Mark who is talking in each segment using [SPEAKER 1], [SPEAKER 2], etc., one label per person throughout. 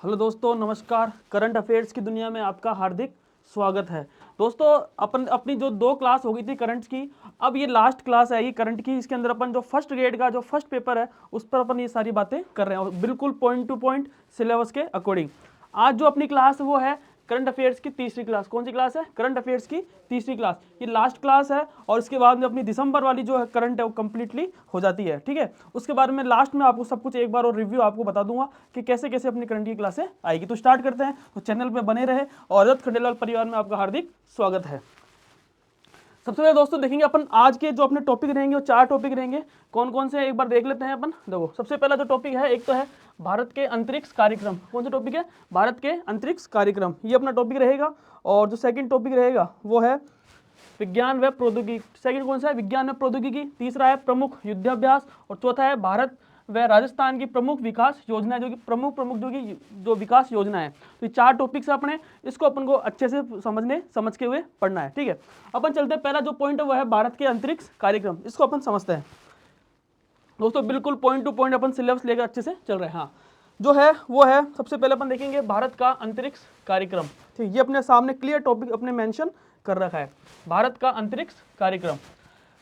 [SPEAKER 1] Hello दोस्तों, नमस्कार। Current affairs की दुनिया में आपका हार्दिक स्वागत है। दोस्तों, अपनी जो 2 क्लास हो गई थी करंट की, अब ये लास्ट क्लास आएगी करंट की। इसके अंदर अपन जो फर्स्ट ग्रेड का जो फर्स्ट पेपर है उस पर अपन ये सारी बातें कर रहे हैं, और बिल्कुल पॉइंट टू पॉइंट सिलेबस के अकॉर्डिंग। आज जो अपनी क्लास है वो है करंट अफेयर्स की तीसरी क्लास। कौन सी क्लास है? करंट अफेयर्स की तीसरी क्लास। ये लास्ट क्लास है और इसके बाद में अपनी दिसंबर वाली जो है करंट है वो कंप्लीटली हो जाती है। ठीक है, उसके बारे में लास्ट में आपको सब कुछ एक बार और रिव्यू आपको बता दूंगा कि कैसे कैसे अपनी करंट की क्लासें आएगी। तो स्टार्ट करते हैं। तो चैनल पे बने रहे और रजत खंडेलवाल परिवार में आपका हार्दिक स्वागत है। सबसे पहले दोस्तों देखेंगे अपन आज के जो अपने टॉपिक रहेंगे वो 4 टॉपिक रहेंगे। कौन कौन से एक बार देख लेते हैं अपन। देखो, सबसे पहला जो टॉपिक है एक तो है भारत के अंतरिक्ष कार्यक्रम। कौन सा टॉपिक है? भारत के अंतरिक्ष कार्यक्रम, ये अपना टॉपिक रहेगा। और जो सेकंड टॉपिक रहेगा वो है विज्ञान व प्रौद्योगिकी। सेकंड कौन सा है? विज्ञान व प्रौद्योगिकी। तीसरा है प्रमुख युद्धाभ्यास और चौथा है भारत व राजस्थान की प्रमुख विकास योजना, जो कि प्रमुख जो विकास योजना है। तो ये 4 टॉपिक्स है अपने, इसको अपन को अच्छे से समझ के हुए पढ़ना है। ठीक है, अपन चलते हैं। पहला जो पॉइंट है वो है भारत के अंतरिक्ष कार्यक्रम, इसको अपन समझते हैं। दोस्तों बिल्कुल पॉइंट टू पॉइंट अपन सिलेबस लेकर अच्छे से चल रहे हैं। हाँ, जो है वो है सबसे पहले अपन देखेंगे भारत का अंतरिक्ष कार्यक्रम। ठीक, ये अपने सामने क्लियर टॉपिक अपने मेंशन कर रखा है, भारत का अंतरिक्ष कार्यक्रम।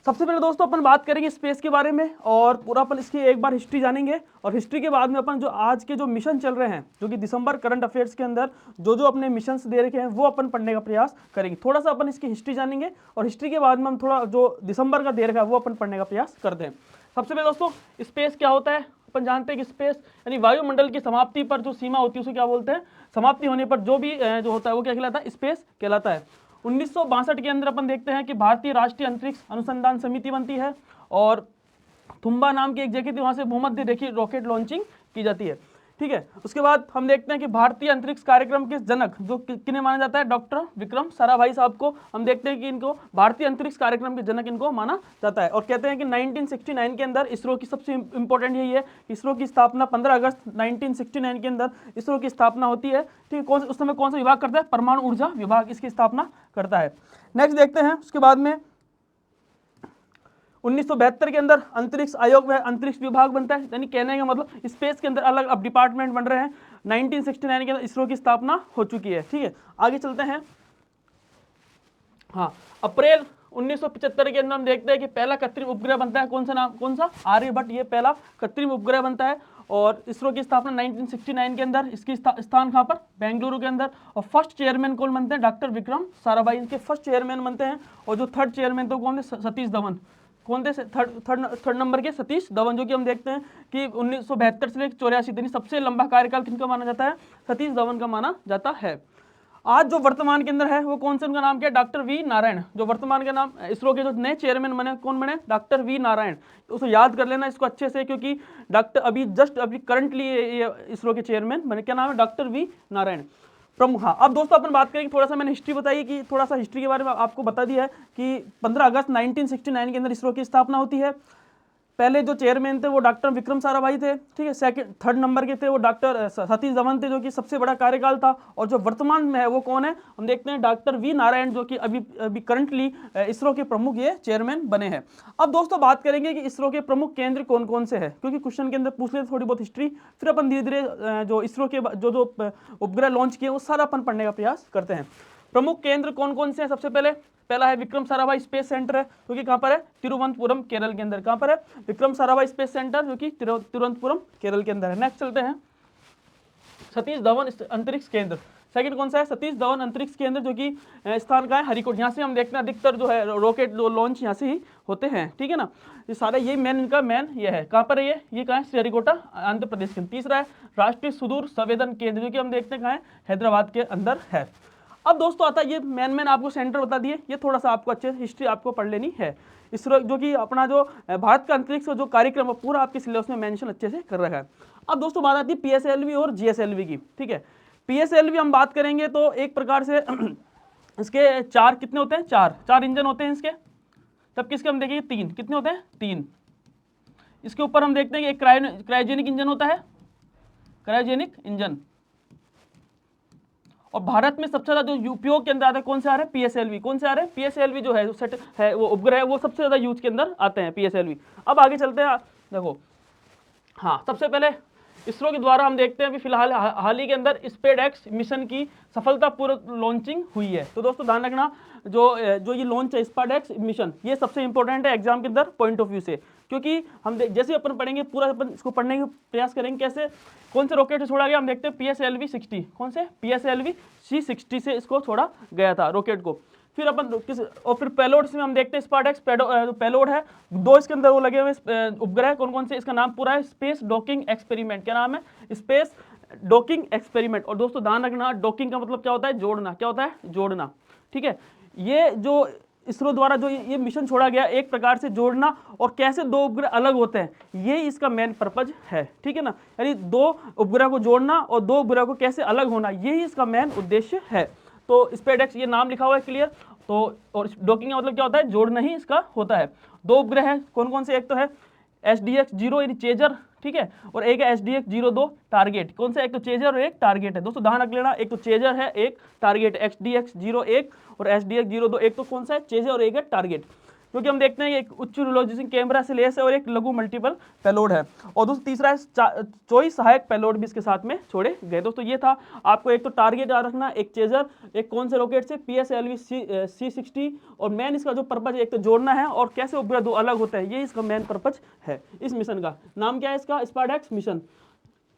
[SPEAKER 1] सबसे पहले दोस्तों अपन बात करेंगे स्पेस के बारे में और पूरा अपन इसकी एक बार हिस्ट्री जानेंगे। और हिस्ट्री के बाद में अपन जो आज के जो मिशन चल रहे हैं, जो कि दिसंबर करंट अफेयर्स के अंदर जो अपने मिशंस दे रखे हैं वो अपन पढ़ने का प्रयास करेंगे। थोड़ा सा अपन इसकी हिस्ट्री जानेंगे और हिस्ट्री के बाद में हम थोड़ा जो दिसंबर का दे रखा है वो अपन पढ़ने का प्रयास करते हैं। सबसे पहले दोस्तों स्पेस क्या होता है? अपन जानते हैं कि स्पेस यानी वायुमंडल की समाप्ति पर जो सीमा होती है उसे क्या बोलते हैं? समाप्ति होने पर जो भी जो होता है वो क्या कहलाता है? स्पेस कहलाता है। 1962 के अंदर अपन देखते हैं कि भारतीय राष्ट्रीय अंतरिक्ष अनुसंधान समिति बनती है और तुम्बा नाम की एक जगह थी, वहां से भूमध्य रेखीय रॉकेट लॉन्चिंग की जाती है। ठीक है, उसके बाद हम देखते हैं कि भारतीय अंतरिक्ष कार्यक्रम के जनक जो किन्हें माना जाता है? डॉक्टर विक्रम साराभाई साहब को हम देखते हैं कि इनको भारतीय अंतरिक्ष कार्यक्रम के जनक इनको माना जाता है। और कहते हैं कि 1969 के अंदर इसरो की सबसे इंपॉर्टेंट यही है, इसरो की स्थापना 15 अगस्त 1969 के अंदर इसरो की स्थापना होती है। ठीक है, उस समय कौन सा विभाग करता है? परमाणु ऊर्जा विभाग इसकी स्थापना करता है। नेक्स्ट देखते हैं, उसके बाद में 1972 के अंदर अंतरिक्ष आयोग व अंतरिक्ष विभाग बनता है। यानी कहने का मतलब स्पेस के अंदर अलग अब डिपार्टमेंट बन रहे हैं। 1969 के अंदर इसरो की स्थापना हो चुकी है। ठीक है, आगे चलते हैं। हाँ, अप्रैल 1975 के अंदर हम देखते हैं कि पहला कृत्रिम उपग्रह बनता है। कौन सा नाम? कौन सा? आर्यभट्ट, ये पहला कृत्रिम उपग्रह बनता है। और इसरो की स्थापना 1969 के अंदर, इसकी स्थान कहाँ पर? बेंगलुरु के अंदर। और फर्स्ट चेयरमैन कौन बनते हैं? डॉक्टर विक्रम साराभाई इनके फर्स्ट चेयरमैन बनते हैं। और जो थर्ड चेयरमैन तो कौन थे? सतीश धवन। कौन थे? थर्ड नंबर के सतीश धवन, जो कि हम देखते हैं कि 1972 से लेकर 84 तक सबसे लंबा कार्यकाल किनका माना जाता है? सतीश धवन का माना जाता है। आज जो वर्तमान के अंदर है वो कौन से? उनका नाम क्या है? Doctor V Narayan. जो वर्तमान के नाम इसरो के जो नए चेयरमैन बने, कौन बने? Doctor V Narayan. उसको याद कर लेना इसको अच्छे से, क्योंकि डॉक्टर अभी करंटली ये इसरो के चेयरमैन बने। क्या नाम है? डॉक्टर वी नारायण प्रमुख। हाँ, अब दोस्तों अपन बात करेंगे, थोड़ा सा मैंने हिस्ट्री बताई कि थोड़ा सा हिस्ट्री के बारे में आपको बता दिया है कि 15 अगस्त 1969 के अंदर इसरो की स्थापना होती है। पहले जो चेयरमैन थे वो डॉक्टर विक्रम साराभाई थे। ठीक है, थर्ड नंबर के थे वो डॉक्टर सतीश धवन थे, जो कि सबसे बड़ा कार्यकाल था। और जो वर्तमान में है वो कौन है? हम देखते हैं डॉक्टर वी नारायण, जो कि अभी करंटली इसरो के प्रमुख ये चेयरमैन बने हैं। अब दोस्तों बात करेंगे कि इसरो के प्रमुख केंद्र कौन कौन से हैं, क्योंकि क्वेश्चन के अंदर पूछ लेते थोड़ी बहुत हिस्ट्री, फिर अपन धीरे धीरे जो इसरो के जो उपग्रह लॉन्च किए वो सारा अपन पढ़ने का प्रयास करते हैं। प्रमुख केंद्र कौन कौन से हैं? सबसे पहला है विक्रम साराभाई स्पेस सेंटर है, जो कि कहाँ पर है? तिरुवनंतपुरम केरल के अंदर। कहाँ पर है? विक्रम साराभाई स्पेस सेंटर, जो कि तिरुवनंतपुरम केरल के अंदर है। नेक्स्ट चलते हैं, सतीश धवन अंतरिक्ष केंद्र। सेकंड कौन सा है? सतीश धवन अंतरिक्ष केंद्र, जो कि स्थान का है हरिकोट। यहाँ से हम देखते हैं अधिकतर जो है रॉकेट लॉन्च यहाँ से ही होते हैं। ठीक है ना, ये सारे यही इनका मेन ये है। कहाँ पर है ये कहाँ है? श्रीहरिकोटा आंध्र प्रदेश के। तीसरा है राष्ट्रीय सुदूर संवेदन केंद्र, जो कि हम देखते हैं कहाँ है? हैदराबाद के अंदर है। अब दोस्तों आता है ये मेन आपको सेंटर बता दिए, ये थोड़ा सा आपको अच्छे हिस्ट्री आपको पढ़ लेनी है। इसरो जो कि अपना जो भारत का अंतरिक्ष जो कार्यक्रम है पूरा आपके सिलेबस में मेंशन अच्छे से कर रखा है। अब दोस्तों बात आती है पीएसएलवी और जीएसएलवी की। ठीक है, पीएसएलवी हम बात करेंगे तो एक प्रकार से इसके 4 कितने होते हैं? 4 इंजन होते हैं इसके। तब किसके हम देखेंगे 3। कितने होते हैं? 3। इसके ऊपर हम देखते हैं कि एक क्रायोजेनिक इंजन होता है, क्रायोजेनिक इंजन। और भारत में सबसे ज्यादा जो उपयोग के अंदर आता है कौन से आ रहे हैं? पीएसएलवी। कौन से आ रहे हैं? पीएसएलवी जो है जो सेट है वो उपग्रह है वो सबसे ज्यादा यूज के अंदर आते हैं पीएसएलवी। अब आगे चलते हैं, देखो हाँ सबसे पहले इसरो के द्वारा हम देखते हैं अभी फिलहाल हाल ही के अंदर स्पेडएक्स मिशन की सफलतापूर्वक लॉन्चिंग हुई है। तो दोस्तों ध्यान रखना, जो ये लॉन्च है स्पेडएक्स मिशन, ये सबसे इंपॉर्टेंट है एग्जाम के अंदर पॉइंट ऑफ व्यू से, क्योंकि हम जैसे अपन पढ़ेंगे पूरा अपन इसको पढ़ने का प्रयास करेंगे कैसे, कौन से रॉकेट से छोड़ा गया। हम देखते हैं PSLV-60, कौन से PSLV-C60 से इसको छोड़ा गया था रॉकेट को। फिर अपन और फिर पेलोड्स में हम देखते हैं स्पेडएक्स पेलोड है, 2 इसके अंदर वो लगे हुए उपग्रह, कौन कौन से, इसका नाम पूरा है स्पेस डॉकिंग एक्सपेरिमेंट। क्या नाम है? Space docking experiment. और दोस्तों ध्यान रखना, डॉकिंग का मतलब क्या होता है? जोड़ना। क्या होता है? जोड़ना। ठीक है, ये जो इसरो द्वारा जो ये मिशन छोड़ा गया, एक प्रकार से जोड़ना और कैसे 2 उपग्रह अलग होते हैं, ये इसका मेन पर्पज है। ठीक है ना, यानी 2 उपग्रह को जोड़ना और 2 उपग्रह को कैसे अलग होना, यही इसका मेन उद्देश्य है। तो स्पेडएक्स ये नाम लिखा हुआ है, क्लियर। तो और डॉकिंग का मतलब क्या होता है? जोड़ना ही इसका होता है। 2 उपग्रह है, कौन कौन से? एक तो है SDX-0 यानी चेजर, ठीक है, और एक है SDX-02 टारगेट। कौन सा? एक तो चेजर और एक टारगेट है। दोस्तों ध्यान रख लेना, एक तो चेजर है, एक टारगेट। SDX-01 और SDX-02, एक तो कौन सा है? चेजर और एक है टारगेट। क्योंकि हम देखते हैं एक उच्च रिजोल्यूशन कैमरा से लेस है और एक लघु मल्टीपल पेलोड है। और दोस्तों तीसरा है चॉइस सहायक पेलोड भी इसके साथ में छोड़े गए। दोस्तों ये था, आपको एक तो टारगेट याद रखना, एक चेजर, एक कौन से रॉकेट से? PSLV-C60। और मेन इसका जो पर्पज है, एक तो जोड़ना है और कैसे उपग्रह 2 अलग होते हैं, ये इसका मेन पर्पज है। इस मिशन का नाम क्या है? इसका स्पेडएक्स मिशन।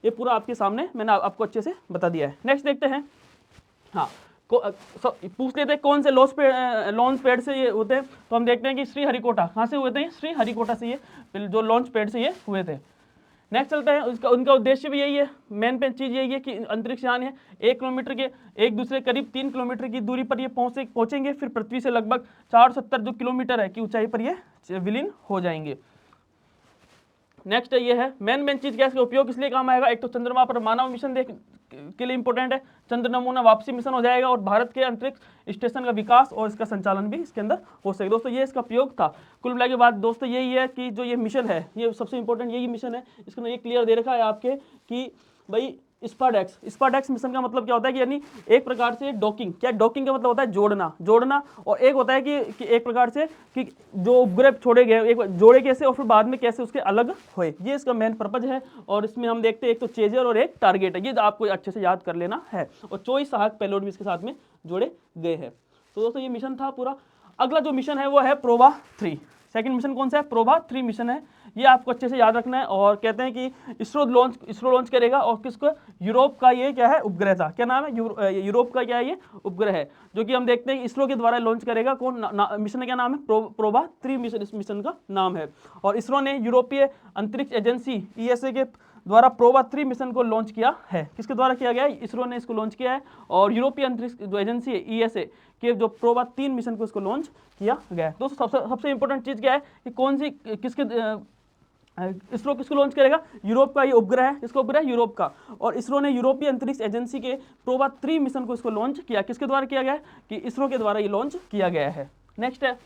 [SPEAKER 1] ये पूरा आपके सामने मैंने आपको अच्छे से बता दिया है। नेक्स्ट देखते हैं, हाँ पूछ लेते हैं कौन से लॉन्च पैड से ये होते हैं। तो हम देखते हैं कि श्रीहरिकोटा, कहाँ से हुए थे? श्रीहरिकोटा से ये जो लॉन्च पैड से ये हुए थे। नेक्स्ट चलते हैं, उनका उद्देश्य भी यही है, मेन चीज़ यही है कि अंतरिक्ष यान है 1 किलोमीटर के एक दूसरे करीब 3 किलोमीटर की दूरी पर ये पहुंचेंगे, फिर पृथ्वी से लगभग 470 जो किलोमीटर है की ऊंचाई पर ये विलीन हो जाएंगे। नेक्स्ट ये है मेन चीज क्या है, इसका उपयोग इसलिए काम आएगा। एक तो चंद्रमा पर मानव मिशन के लिए इंपॉर्टेंट है, चंद्र नमूना वापसी मिशन हो जाएगा और भारत के अंतरिक्ष स्टेशन का विकास और इसका संचालन भी इसके अंदर हो सके। दोस्तों ये इसका उपयोग था। कुल मिला के बाद दोस्तों यही है कि जो ये मिशन है, ये सबसे इंपॉर्टेंट यही मिशन है। इसके अंदर ये क्लियर दे रखा है आपके कि भाई स्पेडएक्स मिशन का मतलब क्या होता है कि यानी एक प्रकार से डॉकिंग, क्या डॉकिंग का मतलब होता है जोड़ना, और एक होता है कि एक प्रकार से कि जो उपग्रह छोड़े गए एक जोड़े कैसे और फिर बाद में कैसे उसके अलग हुए, ये इसका मेन पर्पज है। और इसमें हम देखते हैं एक तो चेजर और एक टारगेट है, ये आपको अच्छे से याद कर लेना है। और चॉइस सहायक पेलोड भी इसके साथ में जोड़े गए हैं। तो दोस्तों ये मिशन था पूरा। अगला जो मिशन है वो है प्रोबा 3। सेकंड मिशन कौन सा है? प्रोबा 3 मिशन है। ये आपको अच्छे से याद रखना है। और कहते हैं कि इसरो लॉन्च करेगा और किसको? यूरोप का ये क्या है? उपग्रह था। क्या नाम है? यूरोप का क्या है? ये उपग्रह है, जो कि हम देखते हैं इसरो के द्वारा लॉन्च करेगा। कौन मिशन का क्या नाम है? प्रोबा 3 मिशन इस मिशन का नाम है। और इसरो ने यूरोपीय अंतरिक्ष एजेंसी ESA के द्वारा प्रोबा 3 मिशन को लॉन्च किया है। किसके द्वारा किया गया है? इसरो ने इसको लॉन्च किया है। और यूरोपीय अंतरिक्ष जो एजेंसी है ESA के जो प्रोबा 3 मिशन को इसको लॉन्च किया गया है। दोस्तों सबसे इंपॉर्टेंट चीज क्या है कि कौन सी इसरो किसको लॉन्च करेगा? यूरोप का ये उपग्रह है। किसका उपग्रह? यूरोप का। और इसरो ने यूरोपीय अंतरिक्ष एजेंसी के प्रोबा 3 मिशन को इसको लॉन्च किया। किसके द्वारा किया गया है? कि इसरो के द्वारा ये लॉन्च किया गया है। नेक्स्ट है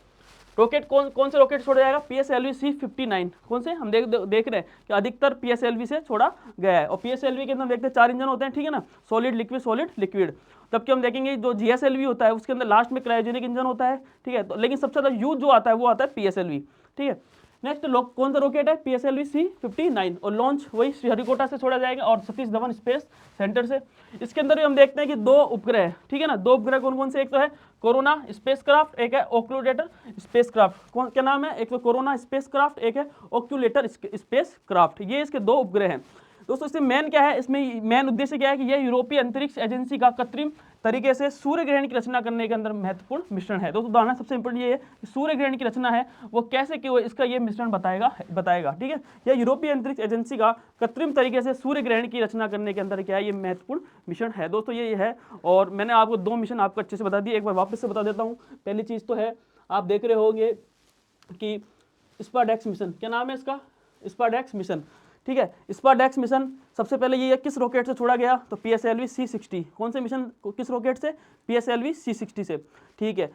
[SPEAKER 1] रॉकेट, कौन से रॉकेट छोड़ा जाएगा? PSLV-C59। कौन से? हम देख रहे हैं कि अधिकतर PSLV से छोड़ा गया है। और PSLV के अंदर देखते हैं 4 इंजन होते हैं, ठीक है ना, सॉलिड लिक्विड। जबकि हम देखेंगे जो GSLV होता है उसके अंदर लास्ट में क्रायोजेनिक इंजन होता है, ठीक है। तो लेकिन सबसे ज़्यादा यूज जो आता है वो आता है PSLV, ठीक है। नेक्स्ट कौन सा रॉकेट है? PSLV-C59। और लॉन्च वही श्रीहरिकोटा से छोड़ा जाएगा और सतीश धवन स्पेस सेंटर से। इसके अंदर भी हम देखते हैं कि 2 उपग्रह, ठीक है ना, 2 उपग्रह कौन कौन से? एक तो है कोरोना स्पेसक्राफ्ट, एक है ओक्यूलेटर स्पेसक्राफ्ट। क्या नाम है? एक तो कोरोना स्पेसक्राफ्ट, एक है ओक्यूलेटर स्पेसक्राफ्ट। ये इसके 2 उपग्रह हैं। दोस्तों इसमें मेन क्या है? इसमें मेन उद्देश्य क्या है कि यह यूरोपीय अंतरिक्ष एजेंसी का कृत्रिम तरीके से सूर्य ग्रहण की रचना करने के अंदर महत्वपूर्ण मिश्रण है। दोस्तों दाना सबसे इंपॉर्टेंट ये है कि सूर्य ग्रहण की रचना है वो कैसे कि वो इसका ये मिश्रण बताएगा, ठीक है। यह यूरोपीय अंतरिक्ष एजेंसी का कृत्रिम तरीके से सूर्य ग्रहण की रचना करने के अंदर क्या है? ये महत्वपूर्ण मिशन है। दोस्तों ये है। और मैंने आपको 2 मिशन आपको अच्छे से बता दिए, एक बार वापस से बता देता हूँ। पहली चीज़ तो है, आप देख रहे होंगे कि स्पेडएक्स मिशन, क्या नाम है इसका? स्पेडएक्स मिशन, ठीक है। स्पेडएक्स मिशन सबसे पहले ये किस रॉकेट से छोड़ा गया? तो PSLV-C60। कौन से मिशन किस रॉकेट से? PSLV-C60 से, ठीक है।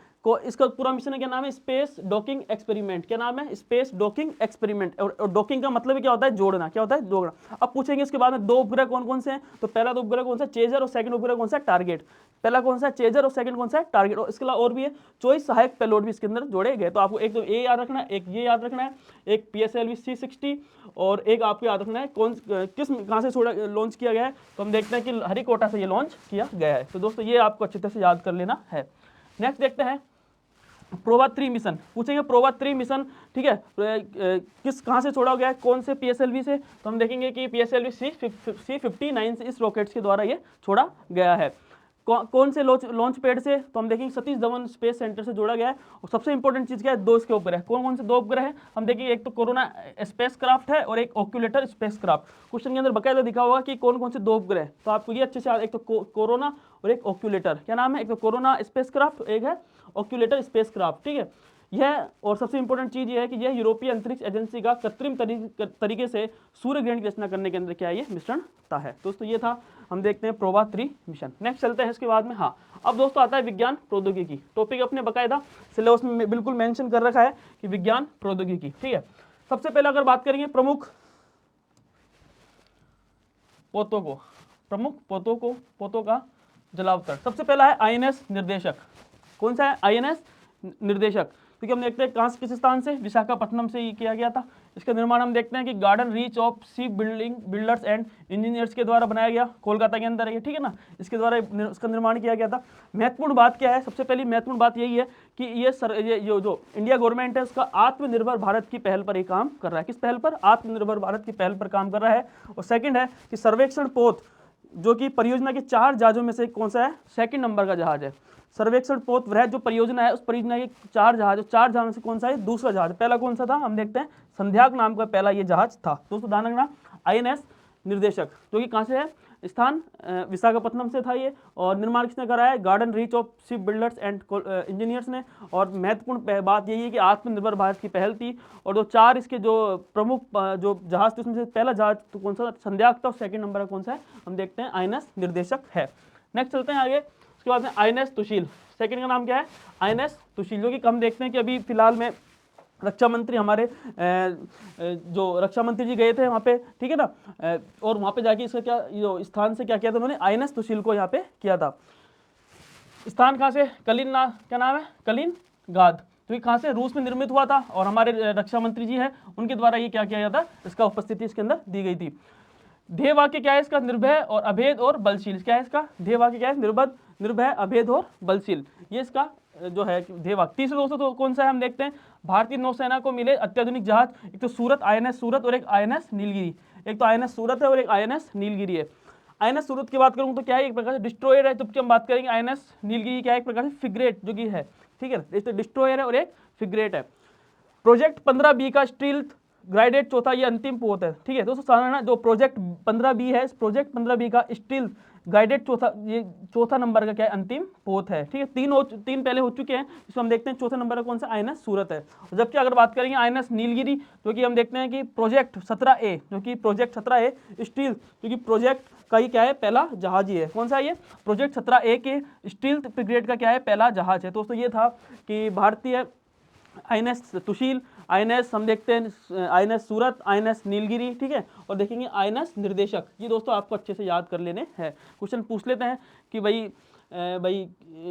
[SPEAKER 1] इसका पूरा मिशन क्या नाम है? Space docking experiment. क्या नाम है? Space docking experiment. और डॉकिंग का मतलब क्या होता है? जोड़ना। क्या होता है? जोड़ना। अब पूछेंगे इसके बाद में दो उपग्रह कौन कौन से हैं, तो पहला तो उपग्रह कौन सा? चेजर, और सेकंड उपग्रह कौन सा? टारगेट। पहला कौन सा? चेजर, और सेकंड कौन सा? टारगेट। और इसके अलावा और भी है, चॉइस सहायक पेलोड भी इसके अंदर जोड़े गए। तो आपको एक तो ये याद रखना है, एक ये याद रखना है, एक PSLV C60, और एक आपको याद रखना है कहाँ से लॉन्च किया गया है। तो हम देखते हैं कि हरिकोटा से ये लॉन्च किया गया है। तो दोस्तों ये आपको अच्छी तरह से याद कर लेना है। नेक्स्ट देखते हैं प्रोवा 3 मिशन। पूछेंगे प्रोवा 3 मिशन, ठीक है, कहाँ से छोड़ा गया है? कौन से PSLV से? तो हम देखेंगे कि PSLV C59 से इस रॉकेट्स के द्वारा ये छोड़ा गया है। कौन से लॉन्च पैड से? तो हम देखेंगे सतीश धवन स्पेस सेंटर से जोड़ा गया है। और सबसे इंपॉर्टेंट चीज क्या है? दो इसके उपग्रह। कौन कौन से दो उपग्रह हैं? हम देखेंगे एक तो कोरोना स्पेस क्राफ्ट है और एक ओक्यूलेटर स्पेस क्राफ्ट। क्वेश्चन के अंदर बकायदा दिखा होगा कि कौन कौन से दो उपग्रह। तो आपको ये अच्छे से, एक तो कोरोना और एक ओक्यूलेटर। क्या नाम है? एक तो कोरोना स्पेस क्राफ्ट, एक है ओक्यूलेटर स्पेस क्राफ्ट, ठीक है। यह, और सबसे इंपॉर्टेंट चीज ये है कि यह यूरोपीय अंतरिक्ष एजेंसी का कृत्रिम तरीके से सूर्य ग्रहण की रचना करने के अंदर क्या है? ये मिश्रण था है। दोस्तों ये था, हम देखते हैं प्रोवा 3 मिशन। नेक्स्ट चलते हैं इसके बाद में। हाँ, अब दोस्तों आता है विज्ञान प्रौद्योगिकी। टॉपिक अपने बकायदा सिलेबस में बिल्कुल मेंशन कर रखा है कि विज्ञान प्रौद्योगिकी, ठीक है। सबसे पहले अगर बात करेंगे प्रमुख पोतों का जलावतरण। सबसे पहला है INS निर्देशक। कौन सा है? INS निर्देशक। क्योंकि हम देखते हैं कहाँ से, किस स्थान से? विशाखापट्टनम से ही किया गया था। इसका निर्माण हम देखते हैं कि garden reach of ship builders and engineers के द्वारा बनाया गया, कोलकाता के अंदर है, ठीक है ना। इसके द्वारा इसका निर्माण किया गया था। महत्वपूर्ण बात क्या है? सबसे पहली महत्वपूर्ण बात यही है कि ये जो इंडिया गवर्नमेंट है उसका आत्मनिर्भर भारत की पहल पर ही काम कर रहा है। किस पहल पर? आत्मनिर्भर भारत की पहल पर काम कर रहा है। और सेकंड है कि सर्वेक्षण पोत, जो कि परियोजना के 4 जहाजों में से कौन सा है? सेकंड नंबर का जहाज है। सर्वेक्षण पोत वृहद जो परियोजना है, उस परियोजना के 4 जहाज में से कौन सा है? दूसरा जहाज। पहला कौन सा था? हम देखते हैं, संध्याक नाम का पहला ये जहाज था। दोस्तों ध्यान रखना, INS निर्देशक, जो कि कहाँ से है? स्थान विशाखापट्टनम से था ये। और निर्माण किसने करा है? Garden reach of ship builders and engineers ने। और महत्वपूर्ण बात यही है कि आत्मनिर्भर भारत की पहल थी। और जो 4 इसके जो प्रमुख जो जहाज थे उसमें से पहला जहाज तो कौन सा? संध्याक था। और सेकंड नंबर का कौन सा है? हम देखते हैं INS निर्देशक है। नेक्स्ट चलते हैं आगे। उसके बाद में INS तुशील। सेकंड का नाम क्या है? INS तुशील, जो कि हम देखते हैं कि अभी फिलहाल में रक्षा मंत्री हमारे जो रक्षा मंत्री जी गए थे वहाँ पे, ठीक है ना। और वहाँ पे जाके इसका क्या, जो स्थान से क्या किया था उन्होंने? INS तुशील को यहाँ पे किया था। स्थान कहाँ से? क्या नाम है? कलिनग्राद। तो ये कहाँ से? रूस में निर्मित हुआ था। और हमारे रक्षा मंत्री जी हैं, उनके द्वारा ये क्या किया गया था? इसका उपस्थिति इसके अंदर दी गई थी। ध्येय वाक्य क्या है इसका? निर्भय और अभेद और बलशील। क्या है इसका ध्येय वाक्य? क्या है? निर्भय, अभेद और बलशील। ये इसका जो है ध्येय वाक्य। तीसरा दोस्तों तो कौन सा है? हम देखते हैं भारतीय नौसेना को मिले अत्याधुनिक जहाज। एक तो सूरत, INS सूरत, और एक INS नीलगिरी। एक तो INS सूरत है और एक INS नीलगिरी है। INS सूरत की बात करूं तो क्या है? एक प्रकार से डिस्ट्रॉयर है। जबकि हम बात करेंगे INS नीलगिरी क्या है? एक प्रकार से फ्रिगेट जो कि है, ठीक है। एक तो डिस्ट्रॉयर है और एक फ्रिगेट है। प्रोजेक्ट 15B का स्टील्थ ग्राइडेड चौथा ये अंतिम पोत है, ठीक है दोस्तों। साधारण जो प्रोजेक्ट 15B है, इस प्रोजेक्ट 15B का स्टील्थ गाइडेड चौथा नंबर का क्या है? अंतिम पोत है, ठीक है। तीन पहले हो चुके हैं, इसमें हम देखते हैं चौथे नंबर का कौन सा? INS सूरत है। जबकि अगर बात करेंगे INS नीलगिरी, जो कि हम देखते हैं कि प्रोजेक्ट 17A, जो कि प्रोजेक्ट 17A स्टील, जो कि प्रोजेक्ट का ही क्या है? पहला जहाज ही है। कौन सा? ये प्रोजेक्ट 17A के स्टील्थ फ्रिगेट का क्या है? पहला जहाज है। दोस्तों ये था कि भारतीय INS तुशील, INS हम देखते हैं INS सूरत, INS नीलगिरी, ठीक है। और देखेंगे INS निर्देशक। ये दोस्तों आपको अच्छे से याद कर लेने हैं। क्वेश्चन पूछ लेते हैं कि भाई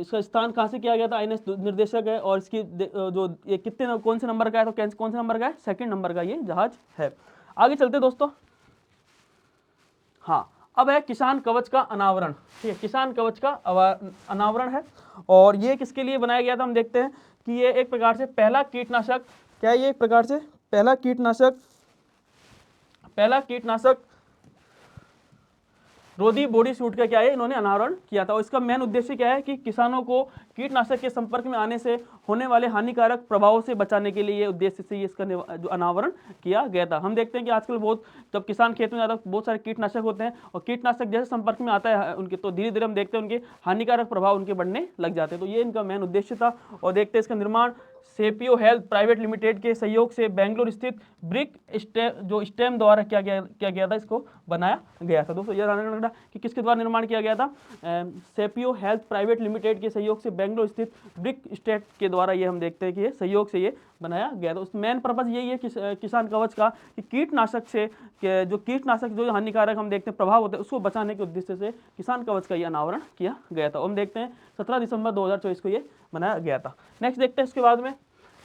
[SPEAKER 1] इसका स्थान कहाँ से किया गया था? INS निर्देशक है। और इसकी जो ये कितने कौन से नंबर का है? तो कौन से नंबर का है? सेकंड नंबर का ये जहाज है। आगे चलते दोस्तों। हाँ, अब है किसान कवच का अनावरण, ठीक है। किसान कवच का अनावरण है। और ये किसके लिए बनाया गया था? हम देखते हैं कि ये एक प्रकार से पहला कीटनाशक, क्या है ये? एक प्रकार से पहला कीटनाशक रोधी बॉडी सूट का क्या है? इन्होंने अनावरण किया था। और इसका मेन उद्देश्य क्या है? कि किसानों को कीटनाशक के संपर्क में आने से होने वाले हानिकारक प्रभावों से बचाने के लिए उद्देश्य से इसका जो अनावरण किया गया था। हम देखते हैं कि आजकल बहुत, जब किसान खेत में जाता है बहुत सारे कीटनाशक होते हैं, और कीटनाशक जैसे संपर्क में आता है उनके, तो धीरे धीरे हम देखते हैं उनके हानिकारक प्रभाव उनके बढ़ने लग जाते हैं। तो ये इनका मेन उद्देश्य था। और देखते हैं इसका निर्माण सेपियो हेल्थ प्राइवेट लिमिटेड के सहयोग से बेंगलुरु स्थित ब्रिक स्टेम द्वारा किया गया था, इसको बनाया गया था। दोस्तों ये ध्यान रखना कि किसके द्वारा निर्माण किया गया था, सेपियो हेल्थ प्राइवेट लिमिटेड के सहयोग से बेंगलुरु स्थित ब्रिक स्टेट के द्वारा ये हम देखते हैं कि ये सहयोग से ये बनाया गया था। उस मेन पर्पज यही है किसान कवच का कि कीटनाशक से कीटनाशक जो हानिकारक हम देखते हैं प्रभाव होते हैं उसको बचाने के उद्देश्य से किसान कवच का ये अनावरण किया गया था। हम देखते हैं 17 दिसंबर 2024 को ये बनाया गया था। नेक्स्ट देखते हैं इसके बाद में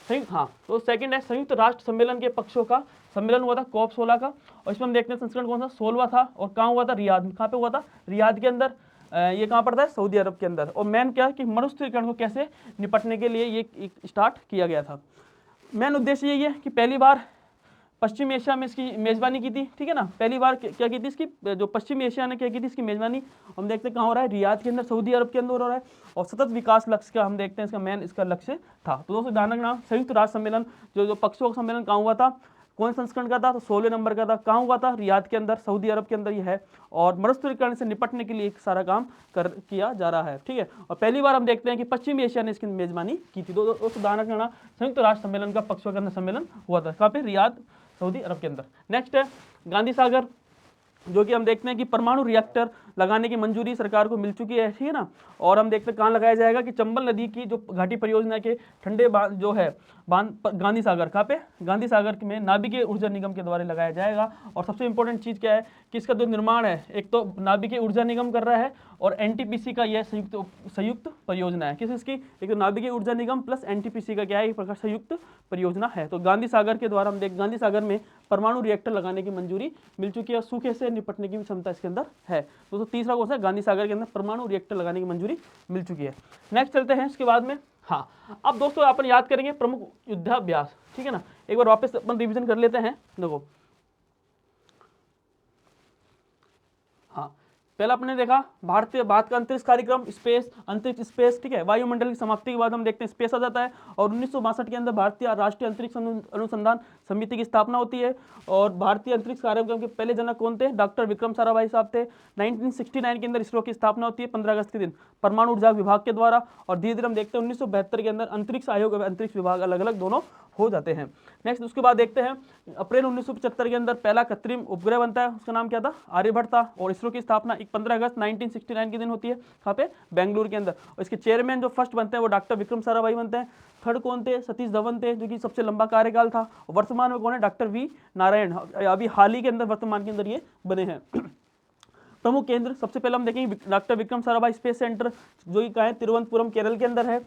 [SPEAKER 1] तो सेकंड है संयुक्त राष्ट्र सम्मेलन के पक्षों का सम्मेलन हुआ था COP 16 का, और इसमें हम देखते हैं संस्करण कौन सा 16वां था, और कहाँ हुआ था, रियाद में। कहाँ पे हुआ था, रियाद के अंदर। ये कहाँ पड़ता है, सऊदी अरब के अंदर। और मेन क्या है कि मरुस्थलीकरण को कैसे निपटने के लिए ये स्टार्ट किया गया था। मेन उद्देश्य यही है कि पहली बार पश्चिम एशिया में इसकी मेजबानी की थी, ठीक है ना। पहली बार क्या की थी इसकी, जो पश्चिम एशिया ने क्या की थी इसकी मेजबानी, हम देखते हैं कहाँ हो रहा है, रियाद के अंदर, सऊदी अरब के अंदर हो रहा है। और सतत विकास लक्ष्य का हम देखते हैं इसका मेन इसका लक्ष्य था। तो दोस्तों ध्यान रखना, संयुक्त राष्ट्र सम्मेलन जो पक्षों का सम्मेलन कहाँ हुआ था, कौन संस्करण का था, तो 16 नंबर का था। कहाँ हुआ था, रियाद के अंदर, सऊदी अरब के अंदर ये है। और मरुस्थलीकरण से निपटने के लिए एक सारा काम किया जा रहा है, ठीक है। और पहली बार हम देखते हैं कि पश्चिम एशिया ने इसकी मेजबानी की थी। दोस्तों ध्यान रखना, संयुक्त राष्ट्र सम्मेलन का पक्षों के अंदर सम्मेलन हुआ था, कहाँ पे, रियाद, सऊदी अरब के अंदर। नेक्स्ट है गांधी सागर, जो कि हम देखते हैं कि परमाणु रिएक्टर लगाने की मंजूरी सरकार को मिल चुकी है, ठीक है ना। और हम देखते हैं कहाँ लगाया जाएगा कि चंबल नदी की जो घाटी परियोजना के ठंडे बांध जो है बांध गांधी सागर, कहाँ पे, गांधी सागर में नाभिकीय ऊर्जा निगम के द्वारा लगाया जाएगा। और सबसे इंपॉर्टेंट चीज़ क्या है कि इसका जो निर्माण है, एक तो नाभिकीय ऊर्जा निगम कर रहा है और NTPC का यह संयुक्त परियोजना है। किस इसकी, एक तो नाभिकीय ऊर्जा निगम प्लस NTPC का क्या है, एक प्रकार संयुक्त परियोजना है। तो गांधी सागर के द्वारा हम देख, गांधी सागर में परमाणु रिएक्टर लगाने की मंजूरी मिल चुकी है। सूखे से निपटने की भी क्षमता इसके अंदर है। तो तीसरा कौन सा, गांधी सागर के अंदर परमाणु रिएक्टर लगाने की मंजूरी मिल चुकी है। नेक्स्ट चलते हैं इसके बाद में। अब दोस्तों अपन याद करेंगे प्रमुख युद्धाभ्यास, ठीक है ना। एक बार वापस अपन रिवीजन कर लेते हैं। देखो पहला आपने देखा भारत का अंतरिक्ष कार्यक्रम, अंतरिक्ष स्पेस, ठीक है। वायुमंडल की समाप्ति के बाद हम देखते हैं स्पेस आ जाता है। और 1962 के अंदर भारतीय राष्ट्रीय अंतरिक्ष अनुसंधान समिति की स्थापना होती है। और भारतीय अंतरिक्ष कार्यक्रम के पहले जनक कौन थे, डॉक्टर विक्रम साराभाई साहब थे। 1969 के अंदर इसरो की स्थापना होती है 15 अगस्त के दिन परमाणु ऊर्जा विभाग के द्वारा। और धीरे धीरे हम देखते हैं 1972 के अंदर अंतरिक्ष आयोग और अंतरिक्ष विभाग अलग अलग दोनों हो जाते हैं। नेक्स्ट उसके बाद देखते हैं अप्रैल 1975 के अंदर पहला कृत्रिम उपग्रह बनता है, उसका नाम क्या था, आर्यभट्ट था। और इसरो की स्थापना 15 अगस्त 1969 के दिन होती है, कहाँ पे, बेंगलुरु के अंदर। और इसके चेयरमैन जो फर्स्ट बनते हैं वो डॉक्टर विक्रम साराभाई बनते हैं। थर्ड कौन थे, सतीश धवन थे, जो कि सबसे लंबा कार्यकाल था। वर्तमान में कौन है, डॉक्टर वी नारायण, अभी हाल ही के अंदर वर्तमान के अंदर ये बने हैं। प्रमुख केंद्र सबसे पहले हम देखेंगे doctor Vikram Sarabhai space centre, जो कि कहाँ है, तिरुवनंतपुरम केरल के अंदर है।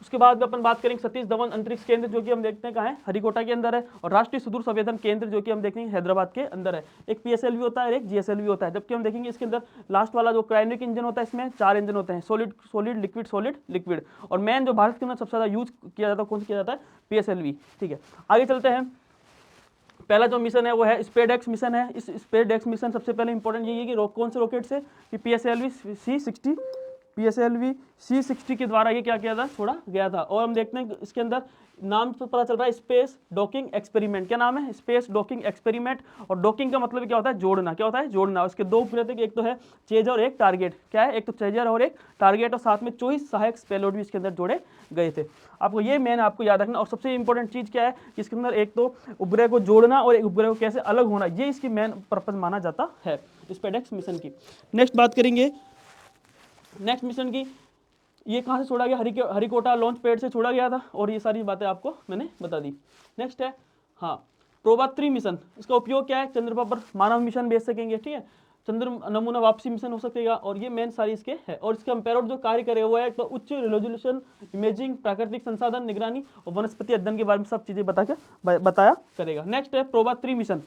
[SPEAKER 1] उसके बाद में अपन बात करेंगे सतीश धवन अंतरिक्ष केंद्र, जो कि हम देखते हैं कहाँ है, हरिकोटा के अंदर है। और राष्ट्रीय सुदूर संवेदन केंद्र, जो कि हम देखेंगे हैदराबाद के अंदर है। एक PSLV होता है और एक GSLV होता है। जबकि हम देखेंगे इसके अंदर लास्ट वाला जो क्रायोनिक इंजन होता है, इसमें 4 इंजन होते हैं, सॉलिड लिक्विड। और मेन जो भारत के अंदर सबसे ज़्यादा यूज किया जाता है, कौन सा किया जाता है, PSLV, ठीक है। आगे चलते हैं। पहला जो मिशन है वो है स्पेसडेक्स मिशन है। इस स्पेसडेक्स मिशन सबसे पहले इंपॉर्टेंट यही है कि कौन से रॉकेट से, कि PSLV C60 के द्वारा ये क्या किया था, छोड़ा गया था। और हम देखते हैं इसके अंदर नाम तो पता चल रहा है, स्पेस डॉकिंग एक्सपेरिमेंट। क्या नाम है, स्पेस डॉकिंग एक्सपेरिमेंट। और डॉकिंग का मतलब क्या होता है, जोड़ना। क्या होता है, जोड़ना। उसके दो उपग्रह थे, एक तो है चेजर और एक टारगेट। क्या है, एक तो चेजर और एक टारगेट। और साथ में 24 सहायक पेलोड भी इसके अंदर जोड़े गए थे। आपको ये मेन आपको याद रखना। और सबसे इंपॉर्टेंट चीज़ क्या है कि इसके अंदर एक तो उपग्रह को जोड़ना और एक उपग्रह को कैसे अलग होना, ये इसकी मेन पर्पज माना जाता है स्पेसडेक्स मिशन की। नेक्स्ट बात करेंगे नेक्स्ट मिशन की। ये कहाँ से छोड़ा गया, हरिकोटा लॉन्च पैड से छोड़ा गया था। और ये सारी बातें आपको मैंने बता दी। नेक्स्ट है प्रोबा 3 मिशन। इसका उपयोग क्या है, चंद्रमा पर मानव मिशन भेज सकेंगे, ठीक है। चंद्र नमूना वापसी मिशन हो सकेगा। और ये मेन सारी इसके है। और इसका पेलोड जो कार्य करेगा वो है तो उच्च रेजोल्यूशन इमेजिंग, प्राकृतिक संसाधन निगरानी और वनस्पति अध्ययन के बारे में सब चीज़ें बताया करेगा। नेक्स्ट है प्रोबा 3 मिशन।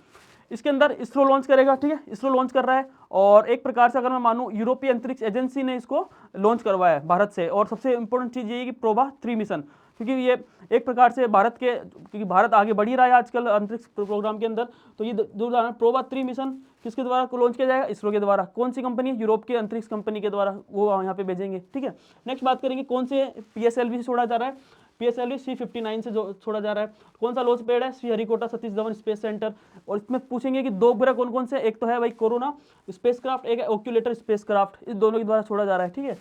[SPEAKER 1] इसके अंदर इसरो लॉन्च करेगा, ठीक है। इसरो लॉन्च कर रहा है। और एक प्रकार से अगर मैं मानूं यूरोपीय अंतरिक्ष एजेंसी ने इसको लॉन्च करवाया है भारत से। और सबसे इंपॉर्टेंट चीज़ ये है कि प्रोबा 3 मिशन, क्योंकि ये एक प्रकार से क्योंकि भारत आगे बढ़ ही रहा है आजकल अंतरिक्ष प्रोग्राम के अंदर। तो ये जो प्रोबा 3 मिशन किसके द्वारा लॉन्च किया जाएगा, इसरो के द्वारा। कौन सी कंपनी, यूरोप के अंतरिक्ष कंपनी के द्वारा, वो यहाँ पे भेजेंगे, ठीक है। नेक्स्ट बात करेंगे कौन से PSLV से छोड़ा जा रहा है, PSLV C59 से जो छोड़ा जा रहा है। कौन सा लॉन्च पैड है, श्रीहरिकोटा सतीश धवन स्पेस सेंटर। और इसमें पूछेंगे कि 2 उपग्रह कौन कौन से, एक तो है भाई कोरोना स्पेसक्राफ्ट, एक है ओक्यूलेटर स्पेसक्राफ्ट। इस दोनों के द्वारा छोड़ा जा रहा है, ठीक है।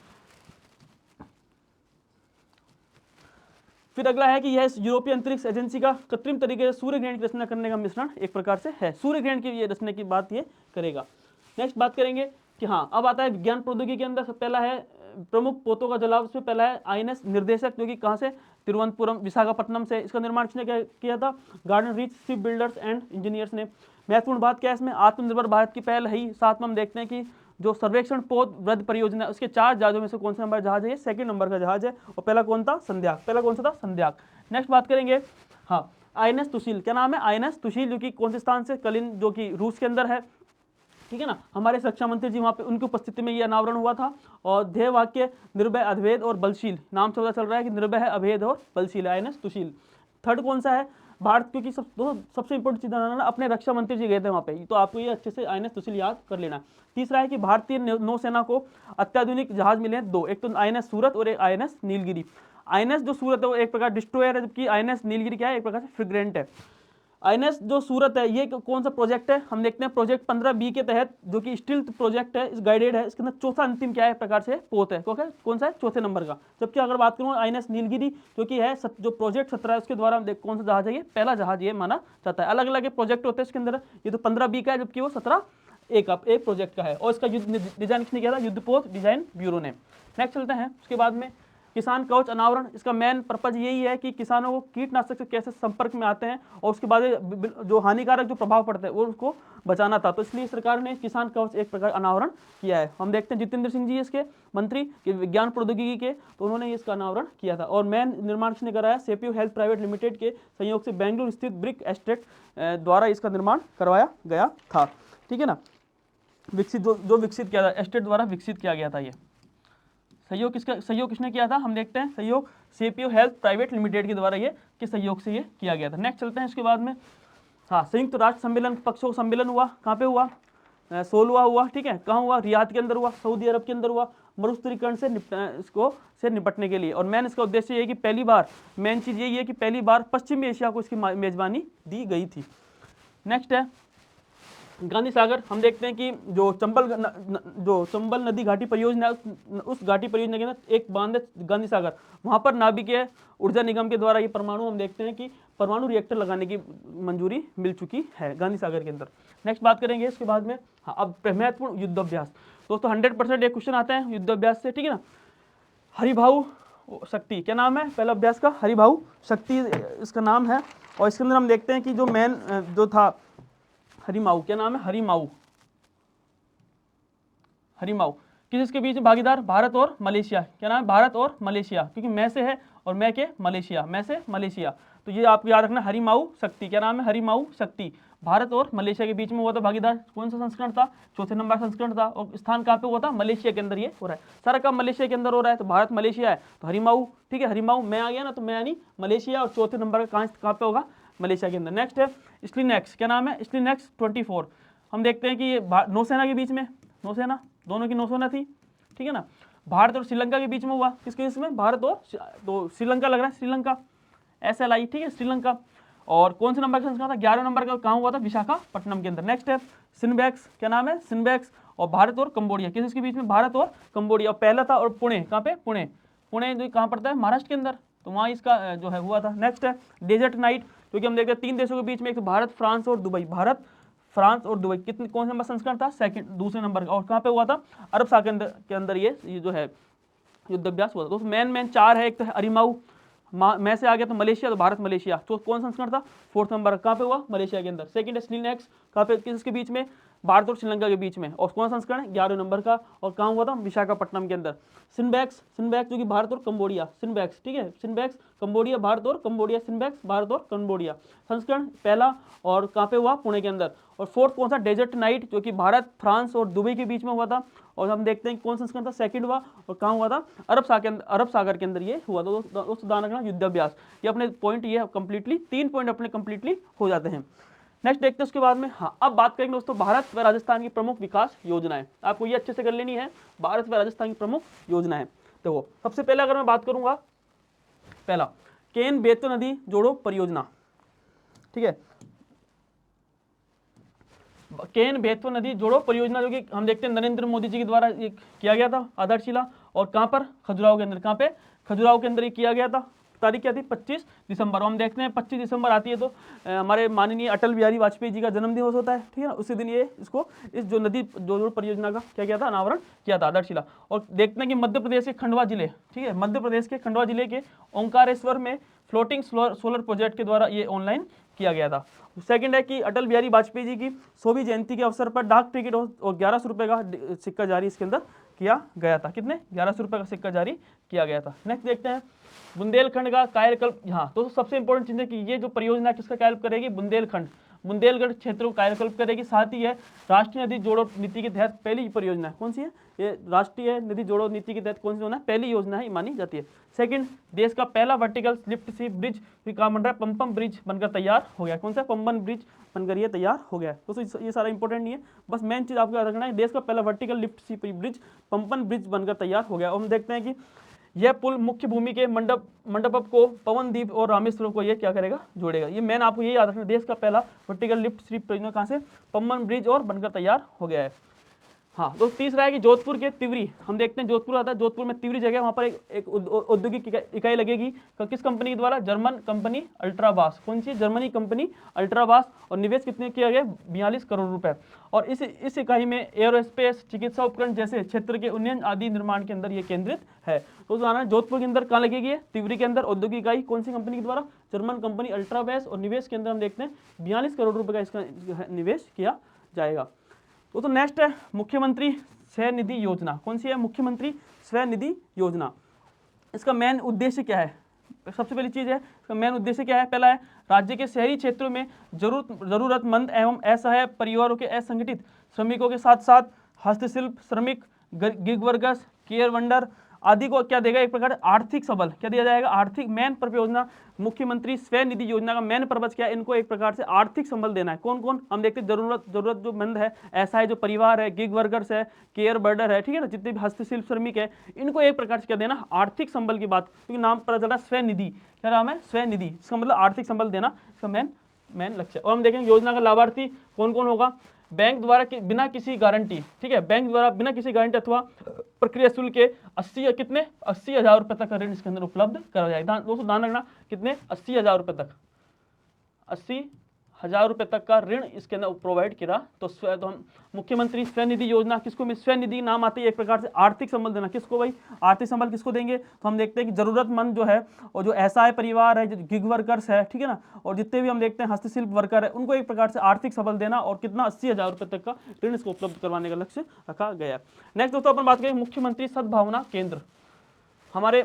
[SPEAKER 1] फिर अगला है कि यह यूरोपीय अंतरिक्ष एजेंसी का कृत्रिम तरीके से सूर्य ग्रहण की रचना करने का मिश्रण एक प्रकार से है। सूर्य ग्रहण की ये रचना की बात ये करेगा। नेक्स्ट बात करेंगे कि हाँ, अब आता है विज्ञान प्रौद्योगिकी के अंदर। पहला है प्रमुख पोतों का जलाव, उसमें पहला है आईएनएस निर्देशक, जो कि कहाँ से, तिरुवनंतपुरम विशाखापट्टनम से। इसका निर्माण किसने किया था? Garden reach ship builders and engineers ने। महत्वपूर्ण बात क्या है इसमें? आत्मनिर्भर भारत की पहल है। साथ में हम देखते हैं कि जो सर्वेक्षण पोत वृद्ध परियोजना, उसके 4 जहाजों में से कौन सा नंबर जहाज है? सेकंड नंबर का जहाज है। और पहला कौन था? संध्याक। पहला कौन सा था? संध्याक। नेक्स्ट बात करेंगे, हाँ, आईएनएस तुशील। क्या नाम है? आईएनएस तुशील, जो कि कौन से स्थान से? कलिन, जो कि रूस के अंदर है, ठीक है ना। हमारे रक्षा मंत्री जी वहाँ पे, उनकी उपस्थिति में ये अनावरण हुआ था। और ध्येय वाक्य निर्भय, अभेद और बलशील। नाम से पता चल रहा है कि निर्भय है, अभेद और बलशील, आईएनएस तुशील। थर्ड कौन सा है? भारत, क्योंकि सबसे इंपॉर्टेंट चीज ना, अपने रक्षा मंत्री जी गए थे वहाँ पे, तो आपको ये अच्छे से आईएनएस तुशील याद कर लेना। तीसरा है कि भारतीय नौसेना को अत्याधुनिक जहाज मिले हैं 2, एक तो आईएनएस सूरत और एक आईएनएस नीलगिरी। आईएनएस जो सूरत है वो एक प्रकार डिस्ट्रॉयर है, जबकि आईएनएस नीलगिरी क्या है? एक प्रकार से फ्रिगेंट है। आईएनएस जो सूरत है ये कौन सा प्रोजेक्ट है? हम देखते हैं प्रोजेक्ट 15B के तहत, जो कि स्टील्थ प्रोजेक्ट है, इस गाइडेड है। इसके अंदर चौथा अंतिम क्या है? प्रकार से पोत है। कौन सा है? चौथे नंबर का। जबकि अगर बात करूँ आईएनएस नीलगिरी, जो कि है जो प्रोजेक्ट 17 है, उसके द्वारा हम कौन सा जहाज है? ये पहला जहाज ये माना जाता है। अलग अलग प्रोजेक्ट होते हैं इसके अंदर। ये तो 15B का है, जबकि वो 17A का एक प्रोजेक्ट का है। और इसका डिजाइन किसने किया था? युद्धपोत डिजाइन ब्यूरो ने। नेक्स्ट चलते हैं उसके बाद में, किसान कवच अनावरण। इसका मेन पर्पज यही है कि किसानों को कीटनाशक से कैसे संपर्क में आते हैं और उसके बाद जो हानिकारक जो प्रभाव पड़ते हैं वो उसको बचाना था। तो इसलिए सरकार ने किसान कवच एक प्रकार अनावरण किया है। हम देखते हैं जितेंद्र सिंह जी इसके मंत्री के विज्ञान प्रौद्योगिकी के, तो उन्होंने इसका अनावरण किया था। और मेन निर्माण किसने कराया? सेपियो हेल्थ प्राइवेट लिमिटेड के सहयोग से बेंगलुरु स्थित ब्रिक एस्टेट द्वारा इसका निर्माण करवाया गया था, ठीक है ना। विकसित जो विकसित किया था, एस्टेट द्वारा विकसित किया गया था। ये सहयोग किसने किया था? हम देखते हैं सहयोग सीपीओ हेल्थ प्राइवेट लिमिटेड के द्वारा ये के सहयोग से ये किया गया था। नेक्स्ट चलते हैं इसके बाद में, हाँ, संयुक्त राष्ट्र सम्मेलन पक्षों सम्मेलन हुआ। कहाँ पे हुआ? 16वां हुआ, ठीक है। कहाँ हुआ? रियाद के अंदर हुआ, सऊदी अरब के अंदर हुआ, मरुस्थलीकरण से निपटने के लिए। और मेन इसका उद्देश्य ये है कि पहली बार, मेन चीज़ यही है कि पहली बार पश्चिमी एशिया को इसकी मेजबानी दी गई थी। नेक्स्ट है गांधी सागर। हम देखते हैं कि जो चंबल नदी घाटी परियोजना, उस घाटी परियोजना के अंदर एक बांध है गांधी सागर। वहाँ पर नाभिकीय ऊर्जा निगम के द्वारा ये परमाणु, हम देखते हैं कि परमाणु रिएक्टर लगाने की मंजूरी मिल चुकी है गांधी सागर के अंदर। नेक्स्ट बात करेंगे इसके बाद में, हाँ, अब महत्वपूर्ण युद्धाभ्यास। दोस्तों 100% एक क्वेश्चन आते हैं युद्धाभ्यास से, ठीक है ना। हरिभाऊ शक्ति, क्या नाम है पहला अभ्यास का? हरिभाऊ शक्ति इसका नाम है। और इसके अंदर हम देखते हैं कि जो मेन जो था हरिमाऊ, क्या नाम है? हरिमाऊ। हरिमाऊ किसके बीच में भागीदार? भारत और मलेशिया। क्या नाम है? भारत और मलेशिया, क्योंकि मैं से है और मैं के मलेशिया, मैं से मलेशिया। तो ये आप याद रखना, हरिमाऊ शक्ति। क्या नाम है? हरिमाऊ शक्ति। भारत और मलेशिया के बीच में हुआ था भागीदार। कौन सा संस्करण था? चौथे नंबर संस्करण था। और स्थान कहाँ पे हुआ था? मलेशिया के अंदर ये हो रहा है। सारा काम मलेशिया के अंदर हो रहा है, तो भारत मलेशिया है तो हरिमाऊ, ठीक है। हरिमाऊ मैं आ गया ना, तो मैं यानी मलेशिया, और चौथे नंबर का कहाँ पे होगा? मलेशिया के अंदर। नेक्स्ट है स्लिनेक्स। क्या नाम है? स्लिनेक्स 24। हम देखते हैं कि ये नौसेना के बीच में, नौसेना, दोनों की नौसेना थी, ठीक है ना। भारत और श्रीलंका के बीच में हुआ। किसके बीच में? भारत और, तो श्रीलंका लग रहा है, श्रीलंका, SLI, ठीक है, श्रीलंका। और कौन से नंबर का संस्करण था? 11 नंबर का। कहाँ हुआ था? विशाखापट्टनम के अंदर। नेक्स्ट है सिनबैक्स। क्या नाम है? सिनबैक्स। और भारत और कंबोडिया, किसके बीच में? भारत और कंबोडिया। पहला था, और पुणे, कहाँ पे? पुणे। पुणे जो कहाँ पड़ता है? महाराष्ट्र के अंदर, तो वहाँ इसका जो है हुआ था। नेक्स्ट है डेजर्ट नाइट, क्योंकि हम देखते हैं 3 देशों के बीच में, एक भारत, फ्रांस और दुबई। भारत, फ्रांस और दुबई। कौन से नंबर संस्करण था? सेकंड, दूसरे नंबर का। और कहाँ पे हुआ था? अरब सागर के अंदर ये जो है युद्धाभ्यास हुआ था। तो मेन 4 है। एक तो है अरिमाऊ, मैं से आ गया तो मलेशिया, तो भारत मलेशिया। तो कौन संस्करण था? 4th number. कहाँ पे हुआ? मलेशिया के अंदर। सेकंड है स्लिनेक्स, कहाँ पे? किसके बीच में? भारत और श्रीलंका के बीच में। और कौन संस्करण? 11 नंबर का। और कहाँ हुआ था? विशाखापट्टनम के अंदर। सिनबैक्स जो कि भारत और कंबोडिया, सिनबैक्स, ठीक है, सिनबैक्स कंबोडिया, भारत और कंबोडिया, सिनबैक्स भारत और कंबोडिया। संस्करण पहला, और कहाँ पे हुआ? पुणे के अंदर। और 4th कौन सा? डेजर्ट नाइट, जो कि भारत, फ्रांस और दुबई के बीच में हुआ था। और हम देखते हैं कौन संस्करण था? सेकंड हुआ। और कहाँ हुआ था? अरब सागर के अंदर ये हुआ था। दोस्तों ध्यान रखना, युद्धाभ्यास, ये अपने पॉइंट, ये कंप्लीटली 3 पॉइंट अपने कंप्लीटली हो जाते हैं। नेक्स्ट देखते हैं उसके बाद में, हाँ, अब बात करेंगे दोस्तों भारत व राजस्थान की प्रमुख विकास योजनाएं। आपको ये अच्छे से कर लेनी है, भारत व राजस्थान की प्रमुख योजनाएं। देखो सबसे पहले अगर मैं बात करूंगा, पहला केन बेतवा नदी जोड़ो परियोजना, ठीक है, केन बेतवा नदी जोड़ो परियोजना, जो कि हम देखते हैं नरेंद्र मोदी जी के द्वारा ये किया गया था, आधारशिला। और कहाँ पर? खजुराहो के अंदर। कहाँ पे? खजुराहो के अंदर ये किया गया था, तारीख क्या थी, 25 दिसंबर। हम देखते हैं 25 दिसंबर आती है तो हमारे माननीय अटल बिहारी वाजपेयी जी का जन्मदिवस होता है, ठीक है ना। उसी दिन ये इसको इस जो नदी जोड़ परियोजना का क्या किया था, अनावरण किया था, आधारशिला। और देखते हैं कि मध्य प्रदेश के खंडवा जिले, ठीक है, मध्य प्रदेश के खंडवा जिले के ओंकारेश्वर में फ्लोटिंग सोलर प्रोजेक्ट के द्वारा ये ऑनलाइन किया गया था। सेकंड है कि अटल बिहारी वाजपेयी जी की 100वीं जयंती के अवसर पर डाक टिकट और 1100 रुपये का सिक्का जारी इसके अंदर किया गया था। कितने, 1100 रुपये का सिक्का जारी किया गया था। नेक्स्ट देखते हैं बुंदेलखंड का कायाकल्प। हाँ तो सबसे इंपॉर्टेंट चीज है कि ये जो परियोजना किसका कायाकल्प करेगी, बुंदेलखंड क्षेत्र को कायाकल्प करेगी। साथ ही है राष्ट्रीय नदी जोड़ो नीति के तहत पहली परियोजना है। कौन सी है ये, राष्ट्रीय नदी जोड़ो नीति के तहत कौन सी है, पहली योजना है, मानी जाती है। सेकंड, देश का पहला वर्टिकल लिफ्ट सी ब्रिज काम बन रहा है, पंपम ब्रिज बनकर तैयार हो गया। कौन सा, पंपम ब्रिज बनकर ये तैयार हो गया है। दोस्तों ये सारा इंपॉर्टेंट नहीं है, बस मेन चीज आपको याद रखना है, देश का पहला वर्टिकल लिफ्ट सी ब्रिज पंपन ब्रिज बनकर तैयार हो गया। और हम देखते हैं कि यह पुल मुख्य भूमि के मंडप को पवनदीप और रामेश्वरम को ये क्या करेगा, जोड़ेगा। ये मेन आपको ये याद रखना, देश का पहला वर्टिकल लिफ्ट सी परियोजना कहाँ से, पंपन ब्रिज और बनकर तैयार हो गया है। हाँ तो तीसरा है कि जोधपुर के तिवरी, हम देखते हैं जोधपुर आता है, जोधपुर में तिवरी जगह, वहाँ पर एक औद्योगिक इकाई लगेगी किस कंपनी के द्वारा, जर्मन कंपनी अल्ट्रावास। कौन सी, जर्मनी कंपनी अल्ट्रावास। और निवेश कितने किया गया, 42 करोड़ रुपए। और इस इकाई में एयरोस्पेस, चिकित्सा उपकरण जैसे क्षेत्र के उन्नयन आदि निर्माण के अंदर ये केंद्रित है। तो जाना जोधपुर के अंदर कहाँ लगेगी, तिवरी के अंदर औद्योगिक इकाई कौन सी कंपनी के द्वारा, जर्मन कंपनी अल्ट्रावास। और निवेश के अंदर हम देखते हैं 42 करोड़ रुपए का इसका निवेश किया जाएगा। तो नेक्स्ट है मुख्यमंत्री स्वनिधि योजना। कौन सी है, मुख्यमंत्री स्वनिधि योजना। इसका मेन उद्देश्य क्या है, सबसे पहली चीज है इसका मेन उद्देश्य क्या है। पहला है राज्य के शहरी क्षेत्रों में जरूरतमंद एवं असहाय परिवारों के असंगठित श्रमिकों के साथ साथ हस्तशिल्प श्रमिक, गिग वर्कर्स, केयर वंडर आदि को क्या देगा, एक प्रकार आर्थिक सबल क्या दिया जाएगा, आर्थिक मेन परियोजना। मुख्यमंत्री स्वनिधि योजना का मेन पर्पज क्या है, इनको एक प्रकार से आर्थिक संबल देना है। कौन कौन, हम देखते हैं जरूरत जो मंद है, ऐसा है जो परिवार है, गिग वर्कर्स है, केयर बर्डर है, ठीक है ना, जितने भी हस्तशिल्प श्रमिक है, इनको एक प्रकार से क्या देना, आर्थिक संबल की बात, क्योंकि नाम पता चला स्वनिधि, क्या नाम है, स्वनिधि, इसका मतलब आर्थिक संबल देना, इसका मेन लक्ष्य। और हम देखेंगे योजना का लाभार्थी कौन कौन होगा, बैंक द्वारा बिना किसी गारंटी, ठीक है, बैंक द्वारा बिना किसी गारंटी अथवा प्रक्रिया शुल्क के 80,000 रुपए तक का ऋण इसके अंदर उपलब्ध कराया जाएगा। दोस्तों ध्यान रखना, कितने, 80,000 रुपए तक, 80,000 रुपए तक का ऋण इसके अंदर प्रोवाइड किया। तो हम मुख्यमंत्री स्वनिधि योजना किसको, स्वनिधि नाम आती है, एक प्रकार से आर्थिक संबल देना। किसको भाई, आर्थिक संबल किसको देंगे, तो हम देखते हैं कि जरूरतमंद जो है और जो असहाय परिवार है, जो गिग वर्कर्स है, ठीक है ना, और जितने भी हम देखते हैं हस्तशिल्प वर्कर है, उनको एक प्रकार से आर्थिक सबल देना। और कितना, 80,000 रुपए तक का ऋण इसको उपलब्ध करवाने का लक्ष्य रखा गया। नेक्स्ट दोस्तों अपन बात करें मुख्यमंत्री सद्भावना केंद्र। हमारे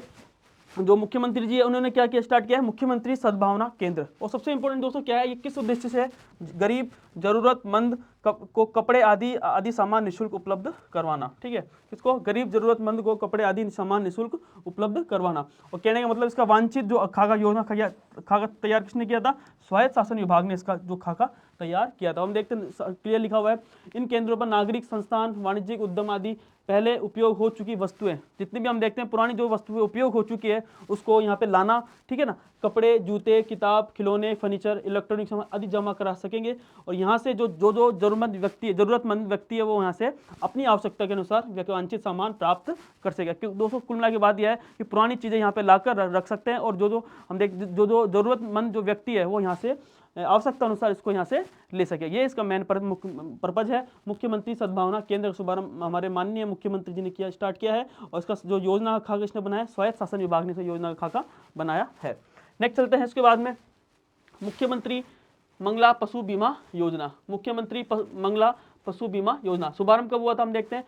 [SPEAKER 1] जो मुख्यमंत्री जी है उन्होंने क्या किया, स्टार्ट किया है मुख्यमंत्री सद्भावना केंद्र। और सबसे इंपॉर्टेंट दोस्तों क्या है, ये किस उद्देश्य से है, गरीब जरूरतमंद को कपड़े आदि सामान निःशुल्क उपलब्ध करवाना। ठीक है, किसको, गरीब जरूरतमंद को कपड़े आदि सामान निःशुल्क उपलब्ध करवाना। और कहने का मतलब इसका वांछित जो खाका योजना खाका तैयार किसने किया था, स्वायत्त शासन विभाग ने इसका जो खाका तैयार किया था। हम देखते हैं क्लियर लिखा हुआ है, इन केंद्रों पर नागरिक संस्थान, वाणिज्यिक उद्यम आदि पहले उपयोग हो चुकी वस्तुएं, जितनी भी हम देखते हैं पुरानी जो वस्तुएं उपयोग हो चुकी है उसको यहाँ पे लाना, ठीक है ना, कपड़े, जूते, किताब, खिलौने, फर्नीचर, इलेक्ट्रॉनिक सामान आदि जमा करा सकेंगे। और यहाँ से जो जरूरतमंद व्यक्ति है वो यहाँ से अपनी आवश्यकता के अनुसार वांछित सामान प्राप्त कर सकेगा। क्योंकि दोस्तों कुल मिला के बात यह है कि पुरानी चीज़ें यहाँ पे लाकर रख सकते हैं, और जो हम देख जो जरूरतमंद जो व्यक्ति है वो यहाँ से आवश्यकता अनुसार इसको यहाँ से ले सके। ये इसका मेन पर्पज है। मुख्यमंत्री सद्भावना केंद्र का शुभारंभ हमारे माननीय मुख्यमंत्री जी ने स्टार्ट किया है, और इसका जो योजना का खाका इसने बनाया, स्वायत्त शासन विभाग ने इस योजना का खाका बनाया है। नेक्स्ट चलते हैं इसके बाद में मुख्यमंत्री मंगला पशु बीमा योजना। मुख्यमंत्री मंगला पशु बीमा योजना शुभारंभ कब हुआ था, हम देखते हैं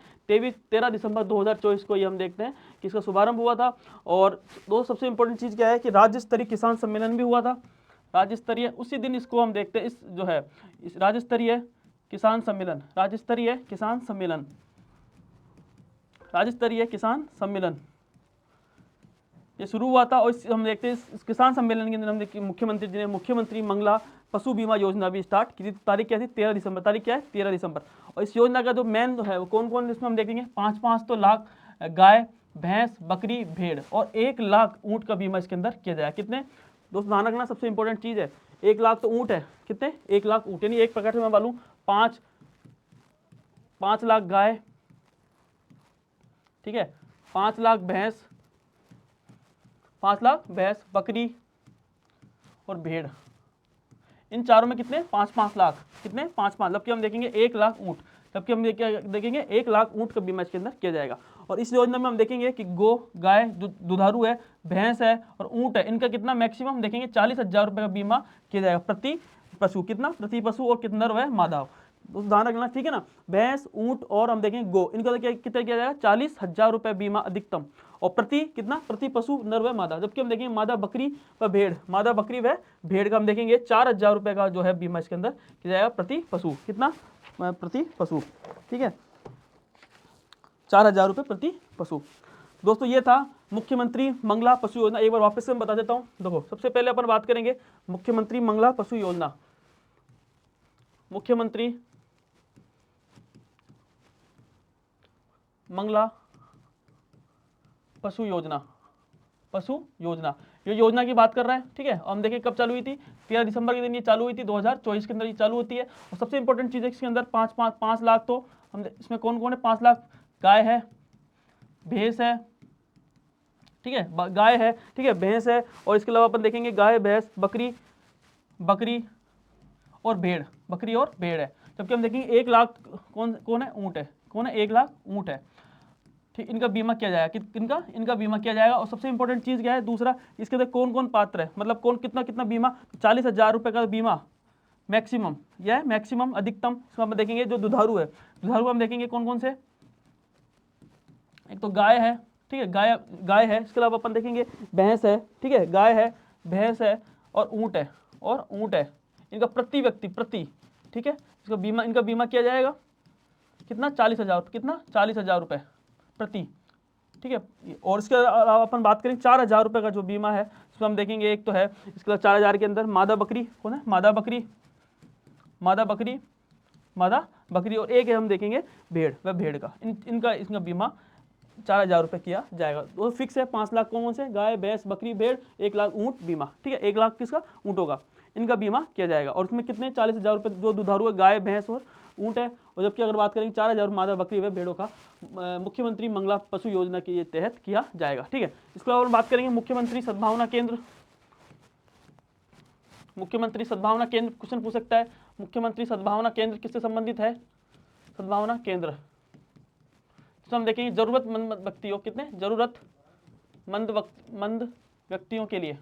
[SPEAKER 1] 13 दिसंबर 2024 को ये हम देखते हैं कि इसका शुभारंभ हुआ था। और दो सबसे इंपॉर्टेंट चीज़ क्या है कि राज्य स्तरीय किसान सम्मेलन भी हुआ था, राज्य स्तरीय, उसी दिन इसको हम देखते हैं, इस जो है इस राज्य स्तरीय किसान सम्मेलन, राज्य स्तरीय किसान सम्मेलन, राज्य स्तरीय किसान सम्मेलन ये शुरू हुआ था। और हम देखते हैं इस किसान सम्मेलन के अंदर हम देखिए मुख्यमंत्री जी ने मुख्यमंत्री मंगला पशु बीमा योजना भी स्टार्ट की थी। तारीख क्या थी, 13 दिसंबर, तारीख क्या है, 13 दिसंबर। और इस योजना का जो मेन जो है वो कौन कौन, इसमें हम देखेंगे 5 तो लाख गाय, भैंस, बकरी, भेड़ और 1 लाख ऊँट का बीमा इसके अंदर किया जाएगा। कितने दोस्तों ध्यान रखना, सबसे इंपॉर्टेंट चीज है, 1 लाख तो ऊँट है, कितने, 1 लाख ऊँट, यानी एक प्रकार से मैं बोलूँ 5 लाख गाय, ठीक है, 5 लाख भैंस, 5 लाख भैंस, बकरी और भेड़, इन चारों में कितने 5-5 लाख, कितने 5-5, जबकि हम देखेंगे 1 लाख ऊँट, जबकि हम देखेंगे 1 लाख ऊँट का बीमा इसके अंदर किया जाएगा। और इस योजना में हम देखेंगे कि गो, गाय, दुधारू है, भैंस है और ऊँट है, इनका कितना मैक्सिमम देखेंगे 40,000 रुपये का बीमा किया जाएगा प्रति पशु, कितना प्रति पशु, और कितना नर है मादा, तो ध्यान रखना, ठीक है ना। भैंस, ऊँट और हम देखेंगे गो, इनका कितना किया जाएगा 40,000 रुपये बीमा अधिकतम, और प्रति कितना प्रति पशु नर व मादा, जबकि हम देखेंगे मादा बकरी व भेड़, मादा बकरी व भेड़ का हम देखेंगे 4,000 रुपये का जो है बीमा इसके अंदर किया जाएगा प्रति पशु, कितना प्रति पशु, ठीक है 4,000 रुपये प्रति पशु। दोस्तों ये था मुख्यमंत्री मंगला पशु योजना। एक बार वापस से मैं बता देता हूँ। देखो सबसे पहले अपन बात करेंगे मुख्यमंत्री मंगला पशु योजना। मुख्यमंत्री मंगला पशु योजना, पशु योजना, ये योजना की बात कर रहा है, ठीक है। हम देखें कब चालू हुई थी, 13 दिसंबर के दिन ये चालू हुई थी, 2024 के अंदर ये चालू होती है। और सबसे इंपॉर्टेंट चीज़ है इसके अंदर 5 लाख, तो हम इसमें कौन कौन है, 5 लाख गाय है, भैंस है, ठीक है, गाय है, ठीक है, भैंस है, और इसके अलावा अपन देखेंगे गाय, भैंस, बकरी और भेड़, बकरी और भेड़ है। जबकि हम देखेंगे 1 लाख कौन है, ऊँट है, कौन है 1 लाख ऊँट है, ठीक, इनका बीमा किया जाएगा, इनका बीमा किया जाएगा। और सबसे इंपॉर्टेंट चीज़ क्या है दूसरा, इसके अंदर कौन कौन पात्र है, मतलब कौन कितना बीमा, 40,000 रुपये का बीमा मैक्सिमम, यह है मैक्सिमम अधिकतम। इसमें हम देखेंगे जो दुधारू है, दुधारू हम देखेंगे कौन कौन से, एक तो गाय है, ठीक है, गाय है, इसके अलावा अपन देखेंगे भैंस है, ठीक है, गाय है, भैंस है और ऊँट है, इनका प्रति व्यक्ति ठीक है, इसका बीमा, इनका बीमा किया जाएगा कितना 40,000, कितना 40,000 रुपये प्रति, ठीक है। और इसके अलावा अपन बात करें 4,000 रुपये का जो बीमा है, इसमें हम देखेंगे एक तो है इसके अलावा 4,000 के अंदर मादा बकरी, कौन है मादा बकरी और एक है हम देखेंगे भेड़, वह भेड़ का, इनका बीमा 4,000 रुपये किया जाएगा। तो फिक्स है 5 लाख कौन से, गाय, भैंस, बकरी, भेड़, 1 लाख ऊँट बीमा, ठीक है, 1 लाख किसका, ऊँटों का, इनका बीमा किया जाएगा। और उसमें कितने 40,000 रुपये जो दुधारू है, गाय, भैंस और ऊँट है। और जबकि अगर बात करेंगे 4,000 मादा बकरी व भेड़ों का मुख्यमंत्री मंगला पशु योजना के तहत किया जाएगा, ठीक है। इसके अलावा बात करेंगे मुख्यमंत्री सद्भावना केंद्र। मुख्यमंत्री सद्भावना केंद्र क्वेश्चन पूछ सकता है, मुख्यमंत्री सद्भावना केंद्र किससे संबंधित है, सद्भावना केंद्र, तो हम देखेंगे जरूरतमंद व्यक्तियों, कितने जरूरतमंद व्यक्तियों के लिए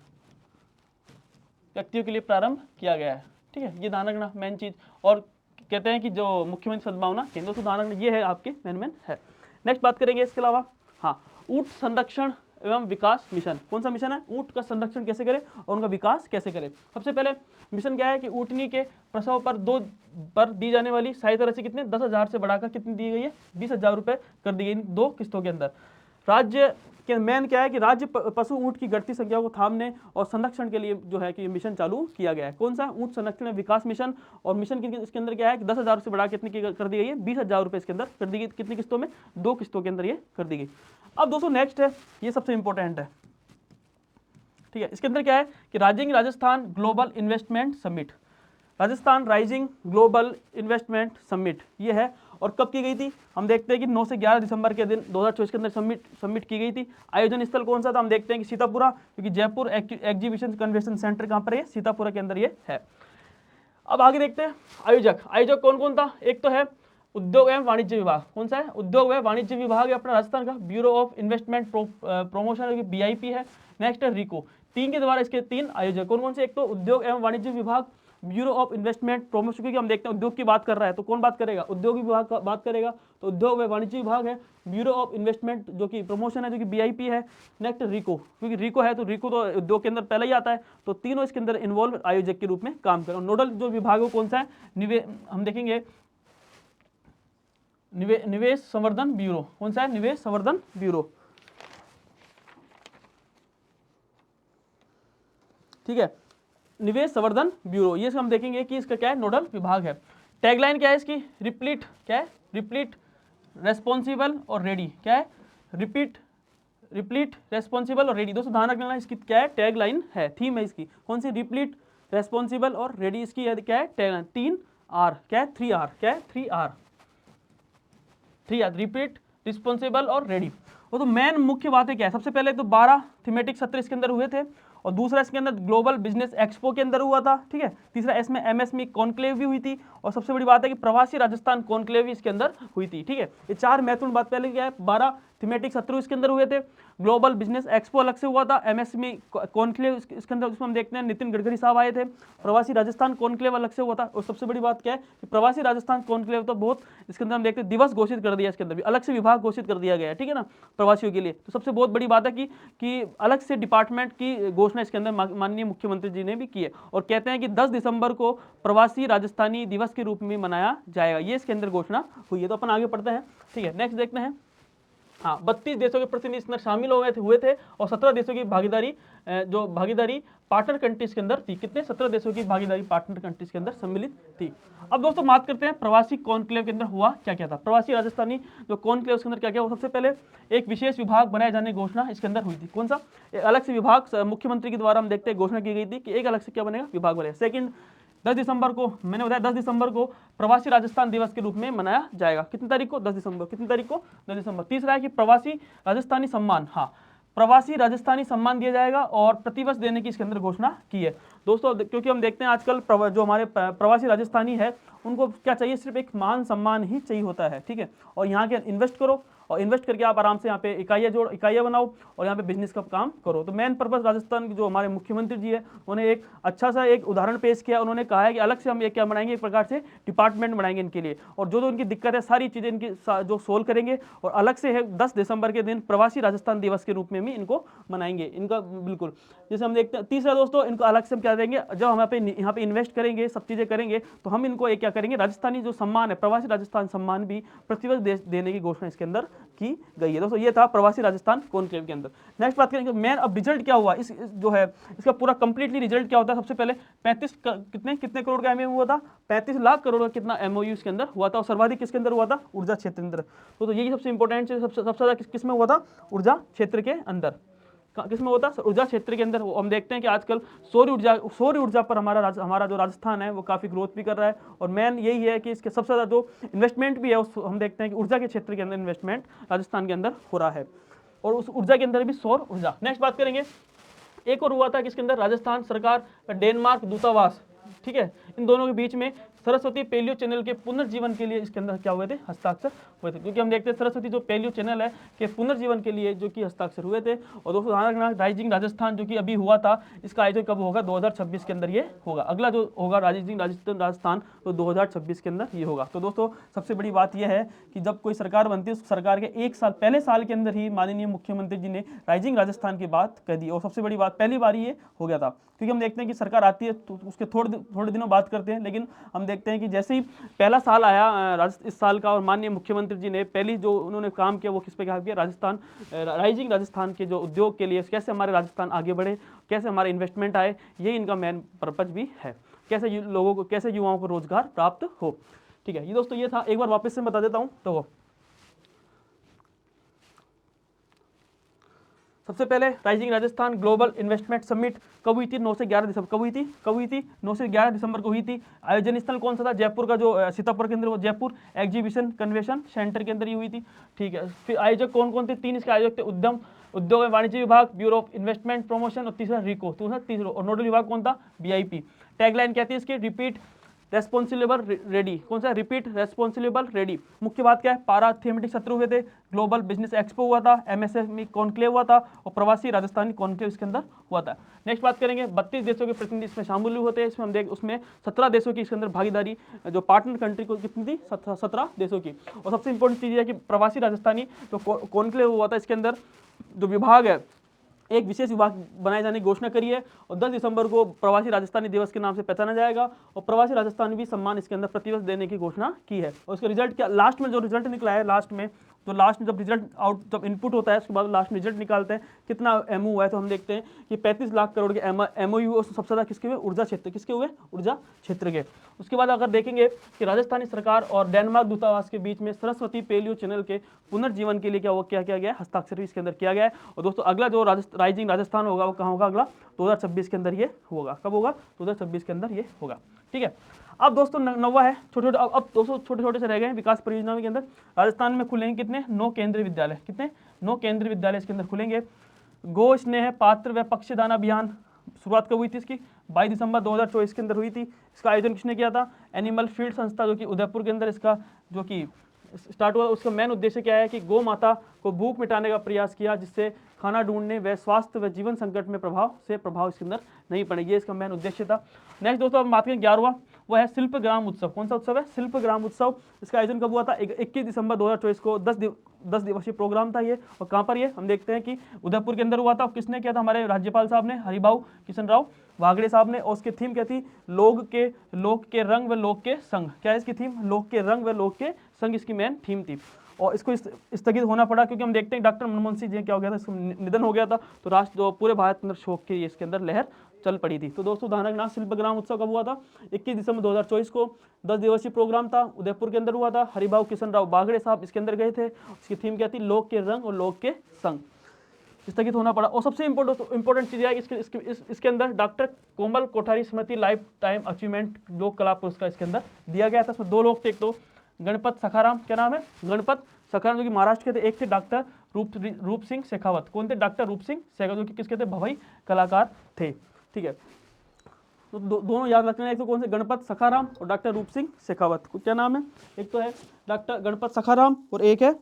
[SPEAKER 1] प्रारंभ किया गया है, ठीक है, ये ध्यान रखना मेन चीज। और कहते हैं कि जो मुख्यमंत्री सद्भावना केंद्र, तो ध्यान रखना ये है आपके मेन है। नेक्स्ट बात करेंगे इसके अलावा, हाँ, ऊँट संरक्षण एवं विकास मिशन। कौन सा मिशन है, ऊँट का संरक्षण कैसे करें और उनका विकास कैसे करें। सबसे पहले मिशन क्या है कि ऊँटनी के प्रसव पर दी जाने वाली सहायता राशि कितने 10,000 से बढ़ाकर कितनी दी गई है, 20,000 रुपये कर दी गई 2 किस्तों के अंदर। राज्य के मेन क्या है कि राज्य पशु ऊँट की घटती संख्या को थामने और संरक्षण के लिए जो है कि मिशन चालू किया गया है। कौन सा, ऊँट संरक्षण विकास मिशन। और मिशन की इसके अंदर क्या है कि 10,000 से बढ़ा कितनी कर दी गई है, 20,000 रुपये इसके अंदर कर दी गई, कितनी किस्तों में, 2 किस्तों के अंदर ये कर दी गई। अब दोस्तों नेक्स्ट है, ये सबसे इंपॉर्टेंट है, ठीक है। इसके अंदर क्या है कि Rajasthan global investment summit, Rajasthan rising global investment summit ये है। और कब की गई थी, हम देखते हैं कि 9 से 11 दिसंबर के दिन 2024 के अंदर समिट की गई थी। आयोजन स्थल कौन सा था, हम देखते हैं कि सीतापुरा, क्योंकि जयपुर एग्जीबिशन कन्वेंशन सेंटर कहाँ पर है, सीतापुरा के अंदर ये है। अब आगे देखते हैं आयोजक कौन कौन था। एक तो है उद्योग एवं वाणिज्य विभाग, कौन सा है, उद्योग एवं वाणिज्य विभाग है अपना राजस्थान का, bureau of investment promotion BIP है। नेक्स्ट है रिको, 3 के द्वारा इसके 3 आयोजक कौन कौन से, एक तो उद्योग एवं वाणिज्य विभाग, ब्यूरो ऑफ इन्वेस्टमेंट प्रमोशन, क्योंकि हम देखते हैं उद्योग की बात कर रहा है तो कौन बात करेगा, उद्योग विभाग बात करेगा, तो उद्योग व वाणिज्य विभाग है। ब्यूरो ऑफ इन्वेस्टमेंट जो कि प्रमोशन है, जो कि BIP है। नेक्स्ट रिको, क्योंकि रिको है तो रिको तो उद्योग के अंदर पहले ही आता है, तो तीनों इसके अंदर इन्वॉल्व आयोजक के रूप में काम करें। नोडल जो विभाग है कौन सा है, हम देखेंगे निवेश संवर्धन ब्यूरो, कौन सा है, निवेश संवर्धन ब्यूरो, ठीक है, निवेश संवर्धन ब्यूरो, ये हम देखेंगे कि इसका क्या है, नोडल विभाग है। टैगलाइन क्या है इसकी, रिप्लीट, क्या है, रिप्लीट, रेस्पॉन्सिबल और रेडी, क्या है, रिप्लीट, रेस्पॉन्सिबल और रेडी। दोस्तों ध्यान रखना इसकी क्या है, टैगलाइन है, थीम है इसकी, कौन सी, रिप्लीट, रेस्पॉन्सिबल और रेडी, इसकी क्या है टैगलाइन, 3 R, क्या है 3 R, क्या है 3 R, रिपीट, रिस्पॉन्सिबल और रेडी। वो तो मेन मुख्य बातें क्या है, सबसे पहले तो 12 थीमेटिक सत्र इसके अंदर हुए थे, और दूसरा इसके अंदर ग्लोबल बिजनेस एक्सपो के अंदर हुआ था, ठीक है। तीसरा इसमें एमएसएमई कॉन्क्लेव भी हुई थी, और सबसे बड़ी बात है कि प्रवासी राजस्थान कॉन्क्लेव भी इसके अंदर हुई थी, ठीक है। ये 4 महत्वपूर्ण बात। पहले क्या है, 12 थीमेटिक सत्र इसके अंदर हुए थे, ग्लोबल बिजनेस एक्सपो अलग से हुआ था, एमएसएमई कॉन्क्लेव इसके अंदर उसमें हम देखते हैं नितिन गडकरी साहब आए थे, प्रवासी राजस्थान कॉन्क्लेव अलग से हुआ था। और सबसे बड़ी बात क्या है कि प्रवासी राजस्थान कॉन्क्लेव तो बहुत इसके अंदर हम देखते हैं दिवस घोषित कर दिया, इसके अंदर भी अलग से विभाग घोषित कर दिया गया है, ठीक है ना, प्रवासियों के लिए। तो सबसे बहुत बड़ी बात है कि अलग से डिपार्टमेंट की घोषणा इसके अंदर माननीय मुख्यमंत्री जी ने भी की है, और कहते हैं कि 10 दिसंबर को प्रवासी राजस्थानी दिवस के रूप में मनाया जाएगा, ये इसके अंदर घोषणा हुई है। तो अपन आगे पढ़ते हैं, ठीक है। नेक्स्ट देखते हैं, हाँ, 32 देशों के प्रतिनिधि इसमें शामिल हुए थे, और 17 देशों की भागीदारी पार्टनर कंट्रीज के अंदर थी। कितने? 17 देशों की भागीदारी पार्टनर कंट्रीज के अंदर सम्मिलित थी। अब दोस्तों बात करते हैं प्रवासी कॉन्क्लेव के अंदर हुआ क्या क्या था। प्रवासी राजस्थानी जो कॉन्क्लेव के अंदर क्या क्या हुआ, सबसे पहले एक विशेष विभाग बनाए जाने की घोषणा इसके अंदर हुई थी। कौन सा? एक अलग से विभाग मुख्यमंत्री के द्वारा हम देखते हैं घोषणा की गई थी कि एक अलग से क्या बनेगा, विभाग बनेगा। सेकंड, 10 दिसंबर को, मैंने बताया 10 दिसंबर को प्रवासी राजस्थान दिवस के रूप में मनाया जाएगा। कितनी तारीख को? 10 दिसंबर। कितनी तारीख को? 10 दिसंबर। तीसरा है कि प्रवासी राजस्थानी सम्मान, हाँ, प्रवासी राजस्थानी सम्मान दिया जाएगा, और प्रतिवर्ष देने की इसके अंदर घोषणा की है। दोस्तों क्योंकि हम देखते हैं आजकल जो हमारे प्रवासी राजस्थानी है उनको क्या चाहिए, सिर्फ एक मान सम्मान ही चाहिए होता है, ठीक है। और यहाँ के इन्वेस्ट करो, और इन्वेस्ट करके आप आराम से यहाँ पे इकाइयाँ बनाओ, और यहाँ पे बिजनेस का काम करो। तो मेन पर्पस राजस्थान के जो हमारे मुख्यमंत्री जी है उन्होंने एक अच्छा सा एक उदाहरण पेश किया। उन्होंने कहा है कि अलग से हम ये क्या बनाएंगे, एक प्रकार से डिपार्टमेंट बनाएंगे इनके लिए, और जो उनकी दिक्कत है सारी चीज़ें इनकी जो सोल्व करेंगे, और अलग से है 10 दिसंबर के दिन प्रवासी राजस्थान दिवस के रूप में भी इनको मनाएंगे, इनका बिल्कुल। जैसे हम देखते हैं, तीसरा दोस्तों, इनको अलग से हम क्या देंगे, जब हम यहाँ पे इन्वेस्ट करेंगे, सब चीज़ें करेंगे, तो हम इनको एक क्या करेंगे, राजस्थानी जो सम्मान है, प्रवासी राजस्थान सम्मान भी प्रतिवर्ष देने की घोषणा इसके अंदर की गई है। दोस्तों ये था प्रवासी राजस्थान कॉन्क्लेव के अंदर। नेक्स्ट बात करेंगे मेन, अब रिजल्ट क्या हुआ, इस जो है इसका पूरा कंप्लीटली रिजल्ट क्या होता है। सबसे पहले 35 कितने करोड़ का एमओयू हुआ था, 35 लाख करोड़ का कितना एमओयू इसके अंदर हुआ था, और सर्वाधिक किसके अंदर हुआ था, ऊर्जा क्षेत्र के अंदर। तो यही सबसे इंपॉर्टेंट है, सबसे ज्यादा किसमें हुआ था, ऊर्जा क्षेत्र के अंदर। किसमें होता है, ऊर्जा क्षेत्र के अंदर। हम देखते हैं कि आजकल सौर ऊर्जा पर हमारा जो राजस्थान है वो काफ़ी ग्रोथ भी कर रहा है, और मेन यही है कि इसके सबसे ज़्यादा जो इन्वेस्टमेंट भी है उस हम देखते हैं कि ऊर्जा के क्षेत्र के अंदर इन्वेस्टमेंट राजस्थान के अंदर हो रहा है, और उस ऊर्जा के अंदर भी सौर ऊर्जा। नेक्स्ट बात करेंगे, एक और हुआ था किसके अंदर, राजस्थान सरकार का डेनमार्क दूतावास, ठीक है, इन दोनों के बीच में सरस्वती पेलियो चैनल के पुनर्जीवन के लिए इसके अंदर क्या हुए थे, हस्ताक्षर हुए थे। क्योंकि हम देखते हैं सरस्वती जो पेलियो चैनल है के पुनर्जीवन के लिए जो कि हस्ताक्षर हुए थे। और दोस्तों ध्यान रखना, राइजिंग राजस्थान जो कि अभी हुआ था, इसका आयोजन कब होगा, 2026 के अंदर ये होगा। अगला जो होगा राइजिंग राजस्थान तो 2026 के अंदर ये होगा। तो दोस्तों सबसे बड़ी बात यह है कि जब कोई सरकार बनती है उस सरकार के एक साल पहले साल के अंदर ही माननीय मुख्यमंत्री जी ने राइजिंग राजस्थान की बात कह दी, और सबसे बड़ी बात पहली बार ये हो गया था। क्योंकि हम देखते हैं कि सरकार आती है तो उसके थोड़े दिनों बात करते हैं, लेकिन हम देखते हैं कि जैसे ही पहला साल आया इस साल का, और माननीय मुख्यमंत्री जी ने पहली जो उन्होंने काम किया वो किस पे काम किया, राजस्थान राइजिंग राजस्थान के जो उद्योग के लिए कैसे हमारे राजस्थान आगे बढ़े, कैसे हमारे इन्वेस्टमेंट आए, ये इनका मेन पर्पज भी है, कैसे लोगों को, कैसे युवाओं को रोजगार प्राप्त हो। ठीक है, ये दोस्तों ये था, एक बार वापस से बता देता हूँ। तो सबसे पहले rising Rajasthan global investment summit कब हुई थी, 9 से 11 दिसंबर। कब हुई थी 9 से 11 दिसंबर को हुई थी। आयोजन स्थल कौन सा था, जयपुर का जो सीतापुर के अंदर, वो जयपुर एग्जीबिशन कन्वेंशन सेंटर के अंदर ही हुई थी। ठीक है, फिर आयोजक कौन कौन थे, 3 इसके आयोजक थे, उद्योग एवं वाणिज्य विभाग, ब्यूरो ऑफ इन्वेस्टमेंट प्रमोशन, और तीसरा रिको, तीसरा। और नोडल विभाग कौन था, बीआईपी। टैगलाइन क्या थी इसकी, रिपीट रेस्पॉन्सिबल रेडी। कौन सा, रिपीट रेस्पॉन्सिबल रेडी। मुख्य बात क्या है, 12 थीमेटिक सत्र हुए थे, ग्लोबल बिजनेस एक्सपो हुआ था, एमएसएमई कॉन्क्लेव हुआ था, और प्रवासी राजस्थानी कॉन्क्लेव इसके अंदर हुआ था। नेक्स्ट बात करेंगे, 32 देशों के प्रतिनिधि इसमें शामिल होते हैं। इसमें हम देख उसमें 17 देशों की इसके अंदर भागीदारी, जो पार्टनर कंट्री को कितनी थी, 17 देशों की। और सबसे इंपॉर्टेंट चीज़ है कि प्रवासी राजस्थानी जो कॉन्क्लेव हुआ था, इसके अंदर जो विभाग है, एक विशेष विभाग बनाए जाने की घोषणा करी है, और 10 दिसंबर को प्रवासी राजस्थानी दिवस के नाम से पहचाना जाएगा, और प्रवासी राजस्थानी भी सम्मान इसके अंदर प्रतिवर्ष देने की घोषणा की है। और उसका रिजल्ट क्या, लास्ट में जो रिजल्ट निकला है, लास्ट में जब रिजल्ट जब इनपुट होता है उसके बाद लास्ट में रिजल्ट निकालते हैं कितना एमओ हुआ है, तो हम देखते हैं कि 35 लाख करोड़ के एमओयू सबसे ज़्यादा किसके हुए, ऊर्जा क्षेत्र, किसके हुए, ऊर्जा क्षेत्र के। उसके बाद अगर देखेंगे कि राजस्थानी सरकार और डेनमार्क दूतावास के बीच में सरस्वती पेलियो चैनल के पुनर्जीवन के लिए क्या किया गया है, हस्ताक्षर भी इसके अंदर किया गया है। और दोस्तों अगला जो राइजिंग राजस्थान होगा वो कहाँ होगा, अगला 2026 के अंदर ये होगा। कब होगा, 2026 के अंदर ये होगा। ठीक है, अब दोस्तों नौवा है छोटे छोटे, अब दोस्तों छोटे छोटे से रह गए हैं विकास परियोजनाओं के अंदर। राजस्थान में खुलेंगे कितने 9 केंद्रीय विद्यालय, कितने 9 केंद्रीय विद्यालय इसके अंदर खुलेंगे। गो स्नेह पात्र व पक्षीदान अभियान शुरुआत कब हुई थी इसकी 22 दिसंबर 2024 के अंदर हुई थी। इसका आयोजन किसने किया था एनिमल फील्ड संस्था जो कि उदयपुर के अंदर इसका जो कि स्टार्ट हुआ। उसका मेन उद्देश्य क्या है कि गौ माता को भूख मिटाने का प्रयास किया जिससे खाना ढूंढने व स्वास्थ्य व जीवन संकट में प्रभाव इसके अंदर नहीं पड़े, ये इसका मेन उद्देश्य था। नेक्स्ट दोस्तों अब बात करें 11वां, वह है शिल्प ग्राम उत्सव। कौन सा उत्सव है शिल्प ग्राम उत्सव। इसका आयोजन कब हुआ था 21 दिसंबर 2024 को। 10 दिवसीय प्रोग्राम था ये, और कहाँ पर ये हम देखते हैं कि उदयपुर के अंदर हुआ था। किसने किया था हमारे राज्यपाल साहब ने, हरिभाऊ किशन राव वागड़े साहब ने, और उसकी थीम क्या थी लोक के रंग व लोक के संग। क्या है इसकी थीम लोक के रंग व लोक के संग, इसकी मेन थीम थी। और इसको स्थगित होना पड़ा क्योंकि हम देखते हैं डॉक्टर मनमोहन सिंह जी क्या हो गया था, इसका निधन हो गया था, तो राष्ट्र पूरे भारत के अंदर शोक की इसके अंदर लहर चल पड़ी थी। तो दोस्तों ध्यान रखना शिल्पग्राम उत्सव कब हुआ था 21 दिसंबर 2024 को। 10 दिवसीय प्रोग्राम था, उदयपुर के अंदर हुआ था। हरिभाऊ किशन राव बागड़े साहब इसके अंदर गए थे। उसकी थीम क्या थी लोक के रंग और लोक के संग। स्थगित होना पड़ा। और सबसे इंपॉर्टेंट चीज है इसके अंदर डॉक्टर कोमल कोठारी स्मृति लाइफ टाइम अचीवमेंट लोक कला पुरस्कार इसके अंदर दिया गया था। इसमें 2 लोग थे, एक तो गणपत सखाराम, क्या नाम है गणपत सखाराम जो कि महाराष्ट्र के थे, एक थे डॉक्टर रूप सिंह शेखावत। कौन थे डॉक्टर रूप सिंह शेखावत जो कि किसके थे भवई कलाकार थे, ठीक है। तो दोनों याद रखना है, एक तो कौन से गणपत सखाराम और डॉक्टर रूप सिंह शेखावत। क्या नाम है, एक तो है डॉक्टर गणपत सखाराम और एक है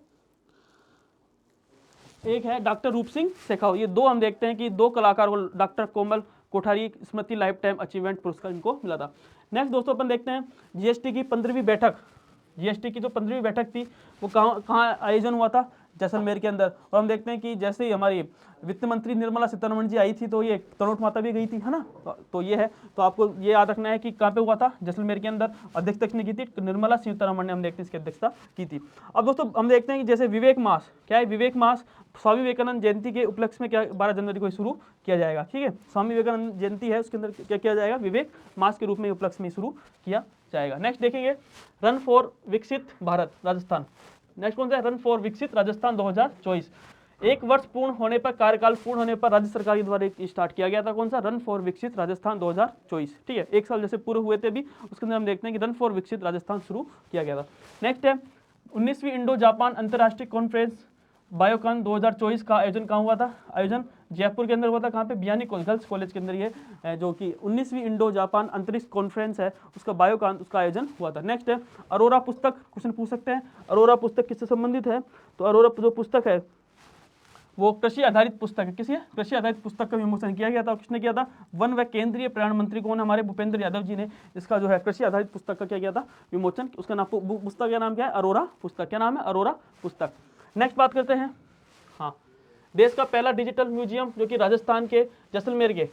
[SPEAKER 1] डॉक्टर रूप सिंह शेखावत। ये 2 हम देखते हैं कि 2 कलाकार को डॉक्टर कोमल कोठारी स्मृति लाइफ टाइम अचीवमेंट पुरस्कार इनको मिला था। नेक्स्ट दोस्तों अपन देखते हैं जीएसटी की 15वीं बैठक। जीएसटी की जो 15वीं बैठक थी वो कहाँ आयोजन हुआ था जैसलमेर के अंदर। और हम देखते हैं कि जैसे ही हमारी वित्त मंत्री निर्मला सीतारमण जी आई थी तो ये तनोट माता भी गई थी, है ना। तो ये है, तो आपको ये याद रखना है कि कहाँ पे हुआ था जैसलमेर के अंदर। अध्यक्षता किसने की थी निर्मला सीतारमण ने, हम देखते हैं इसकी अध्यक्षता की थी। अब दोस्तों हम देखते हैं कि जैसे विवेक मास, क्या है विवेक मास स्वामी विवेकानंद जयंती के उपलक्ष्य में क्या 12 जनवरी को शुरू किया जाएगा, ठीक है। स्वामी विवेकानंद जयंती है उसके अंदर क्या किया जाएगा विवेक मास के रूप में उपलक्ष्य में शुरू किया जाएगा। नेक्स्ट देखेंगे रन फॉर विकसित भारत राजस्थान। नेक्स्ट कौन सा है रन फॉर विकसित राजस्थान 2024। 1 वर्ष पूर्ण होने पर, कार्यकाल पूर्ण होने पर राज्य सरकार के द्वारा स्टार्ट किया गया था। कौन सा रन फॉर विकसित राजस्थान 2024, ठीक है। 1 साल जैसे पूरे हुए थे भी, उसके अंदर हम देखते हैं कि रन फॉर विकसित राजस्थान शुरू किया गया था। नेक्स्ट है 19वीं इंडो जापान अंतर्राष्ट्रीय कॉन्फ्रेंस बायोकॉन 2024 का आयोजन कहाँ हुआ था, आयोजन जयपुर के अंदर हुआ था। कहाँ पे बियानी गर्ल्स कॉलेज के अंदर ये जो कि 19वीं इंडो जापान अंतरिक्ष कॉन्फ्रेंस है उसका बायोकॉन उसका आयोजन हुआ था। नेक्स्ट है अरोरा पुस्तक, क्वेश्चन पूछ सकते हैं अरोरा पुस्तक किससे संबंधित है, तो अरोरा जो पुस्तक है वो कृषि आधारित पुस्तक है। किसी कृषि आधारित पुस्तक का विमोचन किया गया था। किसने किया था वन व केंद्रीय पर्यावरण मंत्री कौन हमारे भूपेंद्र यादव जी ने इसका जो है कृषि आधारित पुस्तक का क्या किया था विमोचन। उसका नाम पुस्तक का नाम क्या है अरोरा पुस्तक। क्या नाम है अरोरा पुस्तक। नेक्स्ट बात करते हैं, हाँ देश का पहला डिजिटल म्यूजियम जो कि राजस्थान के जैसलमेर के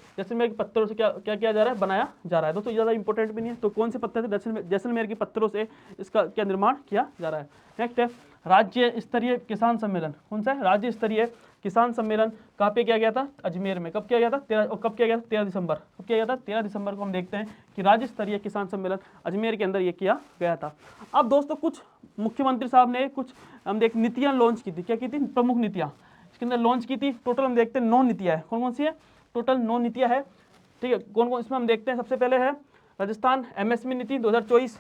[SPEAKER 1] पत्थरों से क्या किया जा रहा है बनाया जा रहा है। दोस्तों ज़्यादा इंपॉर्टेंट भी नहीं है, तो कौन से पत्थर से जैसलमेर के पत्थरों से इसका क्या निर्माण किया जा रहा है। नेक्स्ट है राज्य स्तरीय किसान सम्मेलन। कौन सा है राज्य स्तरीय किसान सम्मेलन कहाँ पे किया गया था अजमेर में। कब किया गया था 13 दिसंबर। कब किया गया था 13 दिसंबर को हम देखते हैं कि राज्य स्तरीय किसान सम्मेलन अजमेर के अंदर ये किया गया था। अब दोस्तों कुछ मुख्यमंत्री साहब ने कुछ हम देख नीतियाँ लॉन्च की थी। क्या की थी प्रमुख नीतियाँ इसके अंदर लॉन्च की थी। टोटल हम देखते हैं 9 नीतियाँ है। कौन कौन सी है टोटल 9 नीतियाँ है, ठीक है। कौन कौन इसमें हम देखते हैं सबसे पहले है राजस्थान एमएसएमई नीति 2024,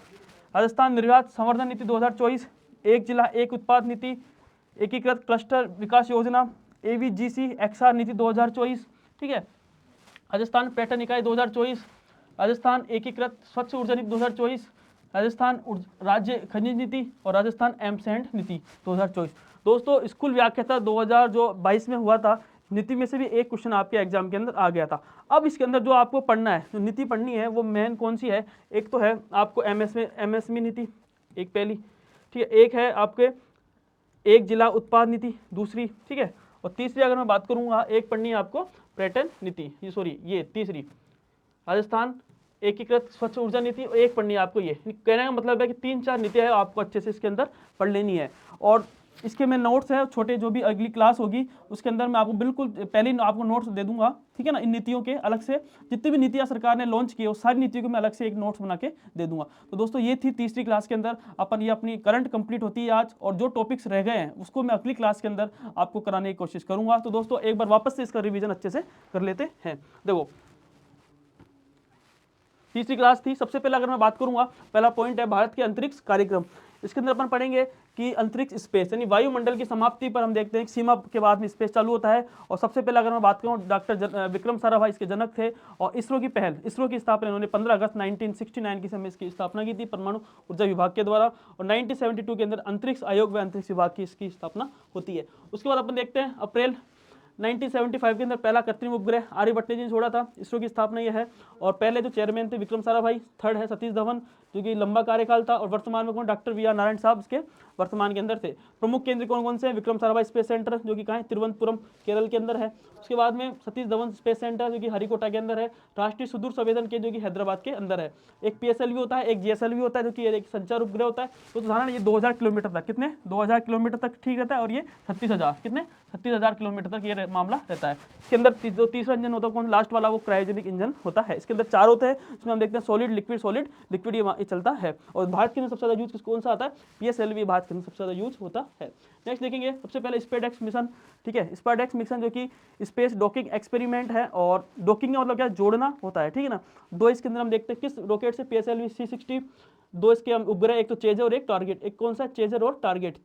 [SPEAKER 1] राजस्थान निर्यात संवर्धन नीति 2024, एक जिला एक उत्पाद नीति, एकीकृत क्लस्टर विकास योजना एवीजीसी एक्सआर नीति 2024, ठीक है। राजस्थान पर्यटन इकाई 2024, राजस्थान एकीकृत स्वच्छ ऊर्जा नीति 2024, राजस्थान राज्य खनिज नीति और राजस्थान एमसेंड नीति 2024। दोस्तों स्कूल व्याख्याता 2022 में हुआ था, नीति में से भी एक क्वेश्चन आपके एग्जाम के अंदर आ गया था। अब इसके अंदर जो आपको पढ़ना है, जो नीति पढ़नी है वो मेन कौन सी है, एक तो है आपको एमएसएमई नीति एक पहली, ठीक है। एक है आपके एक जिला उत्पाद नीति दूसरी, ठीक है। और तीसरी अगर मैं बात करूंगा एक पढ़नी है आपको पर्यटन नीति, ये तीसरी राजस्थान एकीकृत स्वच्छ ऊर्जा नीति, और एक पढ़नी है आपको ये। कहने का मतलब है कि 3-4 नीतियाँ है आपको अच्छे से इसके अंदर पढ़ लेनी है। और इसके में नोट्स है छोटे, जो भी अगली क्लास होगी उसके अंदर मैं आपको बिल्कुल पहले ही आपको नोट्स दे दूंगा, ठीक है ना। इन नीतियों के अलग से जितनी भी नीतियाँ सरकार ने लॉन्च की है उस सारी नीतियों को मैं अलग से एक नोट्स बना के दे दूंगा। तो दोस्तों ये थी तीसरी क्लास के अंदर अपन, ये अपनी करंट कंप्लीट होती है आज, और जो टॉपिक्स रह गए हैं उसको मैं अगली क्लास के अंदर आपको कराने की कोशिश करूंगा। तो दोस्तों एक बार वापस से इसका रिविजन अच्छे से कर लेते हैं। देखो तीसरी क्लास थी। सबसे पहले अगर मैं बात करूंगा, पहला पॉइंट है भारत के अंतरिक्ष कार्यक्रम। इसके अंदर अपन पढ़ेंगे कि अंतरिक्ष स्पेस यानी वायुमंडल की समाप्ति पर हम देखते हैं कि सीमा के बाद में स्पेस चालू होता है। और सबसे पहले अगर मैं बात करूं, डॉक्टर विक्रम साराभाई इसके जनक थे। और इसरो की पहल, इसरो की स्थापना इन्होंने 15 अगस्त 1969 की समय इसकी स्थापना की थी परमाणु ऊर्जा विभाग के द्वारा। और 1972 के अंदर अंतरिक्ष आयोग व अंतरिक्ष विभाग की इसकी स्थापना होती है। उसके बाद अपन देखते हैं अप्रैल 1975 के अंदर पहला कृत्रिम उपग्रह आर्यभट्ट ने छोड़ा था। इसरो की स्थापना यह है। और पहले जो चेयरमैन थे विक्रम साराभाई, थर्ड है सतीश धवन जो कि लंबा कार्यकाल था। और वर्तमान में कौन, डॉक्टर वी आर नारायण साहब इसके वर्तमान के अंदर थे। प्रमुख केंद्र कौन कौन से हैं, विक्रम साराभाई स्पेस सेंटर जो कि कहाँ है, तिरुवनंतपुरम केरल के अंदर है। उसके बाद में सतीश धवन स्पेस सेंटर जो कि हरिकोटा के अंदर है। राष्ट्रीय सुदूर संवेदन केंद्र जो कि हैदराबाद के अंदर है। एक PSLV होता है, एक GSLV होता है जो कि एक संचार उपग्रह होता है। तो उदाहरण ये 2000 किलोमीटर तक, कितने 2000 किलोमीटर तक ठीक रहता है। और ये 36,000, कितने 36,000 किलोमीटर तक ये मामला रहता है। इसके अंदर जो तीसरा इंजन होता है कौन, लास्ट वाला, वो क्रायोजेनिक इंजन होता है। इसके अंदर 4 होते हैं, इसमें हम देखते हैं सॉलिड लिक्विड ये चलता है। और भारत के अंदर सबसे ज्यादा यूज कौन सा आता है, PSLV भारत के अंदर सबसे ज्यादा यूज होता है। नेक्स्ट देखेंगे सबसे पहले स्पेसडेक्स मिशन। ठीक है, स्पेसडेक्स मिशन जो कि स्पेस डॉकिंग एक्सपेरिमेंट है। और डॉकिंग का मतलब क्या, जोड़ना होता है। ठीक है ना। 2 इसके अंदर हम देखते हैं किस रॉकेट से, PSLV C-60। 2 इसके उपग्रह, एक तो चेजर और एक टारगेट। एक कौन सा, चेजर और टारगेट,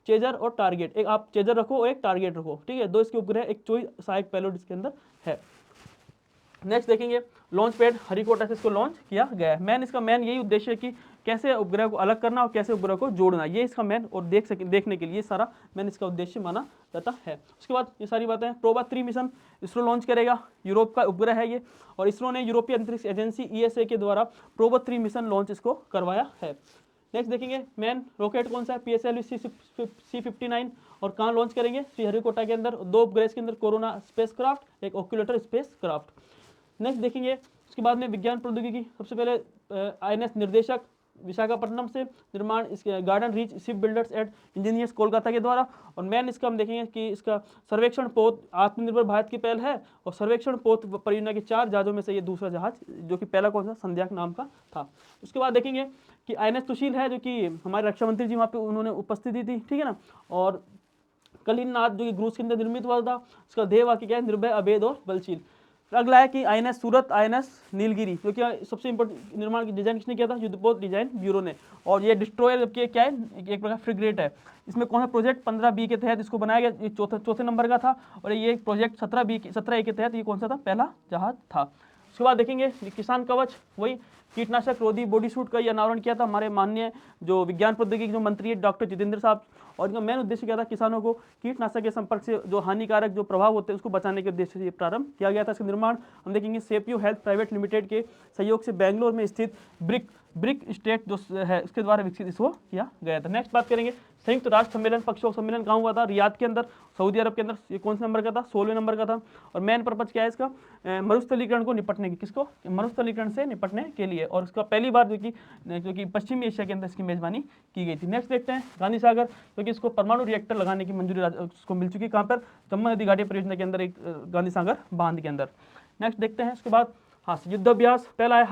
[SPEAKER 1] चेजर और टारगेट। एक आप चेजर रखो और एक टारगेट रखो। ठीक है, 2 इसके उपग्रह, एक चोई सहायक पेलोड इसके अंदर है। नेक्स्ट देखेंगे लॉन्च पैड हरिकोटा से इसको लॉन्च किया गया है। इसका मेन यही उद्देश्य है कि कैसे उपग्रह को अलग करना और कैसे उपग्रह को जोड़ना, ये इसका मेन, और देखने के लिए सारा मेन इसका उद्देश्य माना जाता है। उसके बाद ये सारी बातें, प्रोबा 3 मिशन इसरो लॉन्च करेगा। यूरोप का उपग्रह है ये। और इसरो ने यूरोपीय अंतरिक्ष एजेंसी ESA के द्वारा प्रोबा 3 मिशन लॉन्च इसको करवाया है। नेक्स्ट देखेंगे मेन रॉकेट कौन सा है, PSLV C-59। और कहाँ लॉन्च करेंगे, श्रीहरिकोटा के अंदर। 2 उपग्रह के अंदर, कोरोना स्पेसक्राफ्ट, एक ओक्यूलेटर स्पेसक्राफ्ट। नेक्स्ट देखेंगे उसके बाद में विज्ञान प्रौद्योगिकी। सबसे पहले INS निर्देशक विशाखापट्टनम से निर्माण, इसके garden reach ship builders and engineers Kolkata के द्वारा। और मेन इसका हम देखेंगे कि इसका सर्वेक्षण पोत आत्मनिर्भर भारत की पहल है। और सर्वेक्षण पोत परियोजना के 4 जहाजों में से ये दूसरा जहाज, जो कि पहला कौन सा, संध्याक नाम का था। उसके बाद देखेंगे कि INS सुशील है जो कि हमारे रक्षा मंत्री जी वहाँ पे उन्होंने उपस्थिति थी। ठीक है ना। और कलिंगनाथ जो कि रूस के अंदर निर्मित हुआ था। उसका ध्येय वाक्य क्या है, निर्भय, अभेद और बलशील। अगला है कि INS सूरत, INS नीलगिरी, जो कि सबसे इंपॉर्टेंट निर्माण की डिजाइन किसने किया था, युद्धपोत डिजाइन ब्यूरो ने। और ये डिस्ट्रॉयर जबकि क्या है, एक प्रकार फ्रिगेट है। इसमें कौन सा प्रोजेक्ट 15B के तहत इसको बनाया गया, ये चौथे नंबर का था। और ये प्रोजेक्ट 17A के तहत ये कौन सा था, पहला जहाज था। उसके बाद देखेंगे किसान कवच, वही कीटनाशक रोधी बॉडी सूट का ये अनावरण किया था हमारे माननीय जो विज्ञान प्रौद्योगिकी जो मंत्री है डॉक्टर जितेंद्र साहब। और इनका मेन उद्देश्य क्या था, किसानों को कीटनाशक के संपर्क से जो हानिकारक जो प्रभाव होते हैं उसको बचाने के उद्देश्य से ये प्रारंभ किया गया था। इसका निर्माण हम देखेंगे सेपयू हेल्थ प्राइवेट लिमिटेड के सहयोग से बेंगलोर में स्थित ब्रिक स्टेट जो है उसके द्वारा विकसित इसको किया गया था। नेक्स्ट बात करेंगे संयुक्त राष्ट्र सम्मेलन, पक्षों सम्मेलन कहाँ हुआ था, रियाद के अंदर, सऊदी अरब के अंदर। ये कौन से नंबर का था, 16वें नंबर का था। और मेन पर्पज क्या है इसका, मरुस्थलीकरण को निपटने की, किसको, मरुस्थलीकरण से निपटने के लिए। और इसका पहली बार जो कि पश्चिमी एशिया के अंदर इसकी मेजबानी की गई थी। नेक्स्ट देखते हैं गांधी सागर, जो कि इसको परमाणु रिएक्टर लगाने की मंजूरी उसको मिल चुकी है। कहाँ पर, जम्मू नदी घाटी परियोजना के अंदर, एक गांधी सागर बांध के अंदर। नेक्स्ट देखते हैं उसके बाद, हाँ युद्धाभ्यास पहला है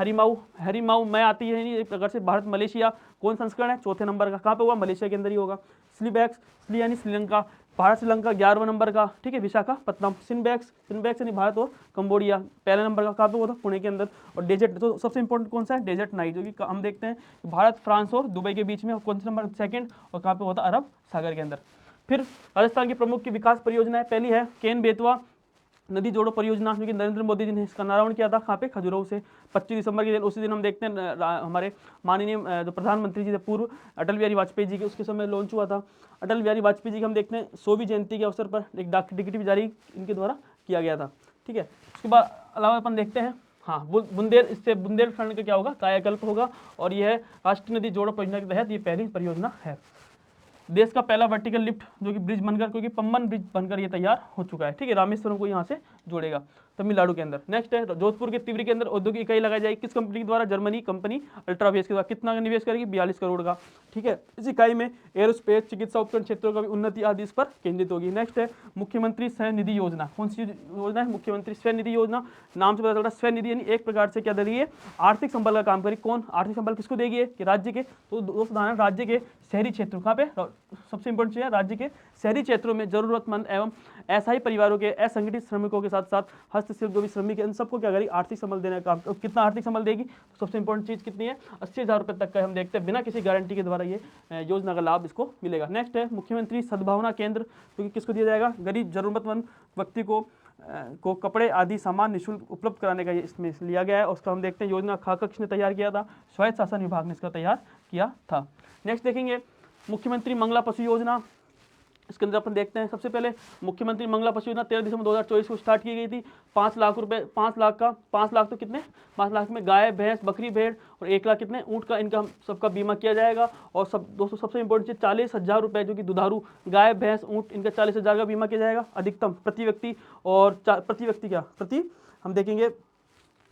[SPEAKER 1] हरिमाऊ मैं आती है नहीं, एक प्रकार से भारत मलेशिया कौन संस्करण है, चौथे नंबर का। कहाँ पे हुआ, मलेशिया के अंदर ही होगा। स्ली यानी श्रीलंका, भारत श्रीलंका 11वें नंबर का। ठीक है, विशाखापट्टनम। सिनबैक्स यानी भारत और कंबोडिया पहले नंबर का। कहाँ पे हुआ था, पुणे के अंदर। और डेजर्ट, तो सबसे इंपॉर्टेंट कौन सा है, डेजर्ट नाइट, जो कि हम देखते हैं भारत, फ्रांस और दुबई के बीच में। कौन सा नंबर, सेकंड। और कहाँ पे होता, अरब सागर के अंदर। फिर राजस्थान की प्रमुख की विकास परियोजना है, पहली है केन बेतवा नदी जोड़ो परियोजना, जो कि नरेंद्र मोदी जी ने इसका अनावरण किया था। कहाँ पे, खजुराहो से 25 दिसंबर के दिन। उसी दिन हम देखते हैं हमारे माननीय जो प्रधानमंत्री जी थे पूर्व, अटल बिहारी वाजपेयी जी के, उसके समय लॉन्च हुआ था। अटल बिहारी वाजपेयी जी के हम देखते हैं 100वीं जयंती के अवसर पर एक डाक टिकट भी जारी इनके द्वारा किया गया था। ठीक है, उसके बाद अलावा अपन देखते हैं, हाँ बुंदेलखंड का क्या होगा, कायाकल्प होगा। और यह है राष्ट्रीय नदी जोड़ो परियोजना के तहत ये पहली परियोजना है। देश का पहला वर्टिकल लिफ्ट जो कि ब्रिज बनकर, क्योंकि पम्बन ब्रिज बनकर ये तैयार हो चुका है। ठीक है, रामेश्वरम को यहाँ से जोड़ेगा तमिलनाडु के अंदर। नेक्स्ट है जोधपुर के तिवरी के अंदर औद्योगिक इकाई लगाई जाएगी, किस कंपनी के द्वारा, जर्मनी कंपनी अल्ट्रावेज के द्वारा। कितना निवेश करेगी, 42 करोड़ का। ठीक है, इस इकाई में एरोस्पेस, चिकित्सा उपकरण क्षेत्रों का भी उन्नति आदि इस पर केंद्रित होगी। नेक्स्ट है मुख्यमंत्री स्वनिधि योजना, कौन सी योजना है, मुख्यमंत्री स्वनिधि योजना। नाम से पता चल रहा है स्वनिधि यानी एक प्रकार से क्या दे रही है, आर्थिक संबल का काम करेगी। कौन आर्थिक संबल किसको देगी, कि राज्य के, तो दोस्त उदाहरण राज्य के शहरी क्षेत्रों, कहाँ पे सबसे इंपॉर्टेंट चीज है, राज्य के शहरी क्षेत्रों में जरूरतमंद एवं असहाय परिवारों के असंगठित श्रमिकों के साथ साथ हस्तशिल्प जो भी श्रमिक है इन सबको क्या करेगी, आर्थिक संबल देने का काम। तो कितना आर्थिक संबल देगी, तो सबसे इंपॉर्टेंट चीज कितनी है, 80,000 रुपये तक का हम देखते हैं, बिना किसी गारंटी के द्वारा ये योजना का लाभ इसको मिलेगा। नेक्स्ट है मुख्यमंत्री सद्भावना केंद्र, जो कि किसको दिया जाएगा, गरीब जरूरतमंद व्यक्ति को कपड़े आदि सामान निःशुल्क उपलब्ध कराने का ये इसमें लिया गया है। उसका हम देखते हैं योजना खाका किसने तैयार किया था, स्वायत्त शासन विभाग ने इसका तैयार किया था। नेक्स्ट देखेंगे मुख्यमंत्री मंगला पशु योजना, इसके अंदर अपन देखते हैं सबसे पहले मुख्यमंत्री मंगला पशु योजना 13 दिसंबर 2024 को स्टार्ट की गई थी। 5 लाख रुपए, 5 लाख तो कितने, 5 लाख में गाय भैंस बकरी भेड़ और 1 लाख कितने ऊँट का, इनका सबका बीमा किया जाएगा। और सब दोस्तों सबसे इंपॉर्टेंट चीज 40,000 रुपये जो कि दुधारू गाय भैंस ऊँट इनका 40,000 का बीमा किया जाएगा अधिकतम प्रति व्यक्ति। और प्रति व्यक्ति क्या, प्रति हम देखेंगे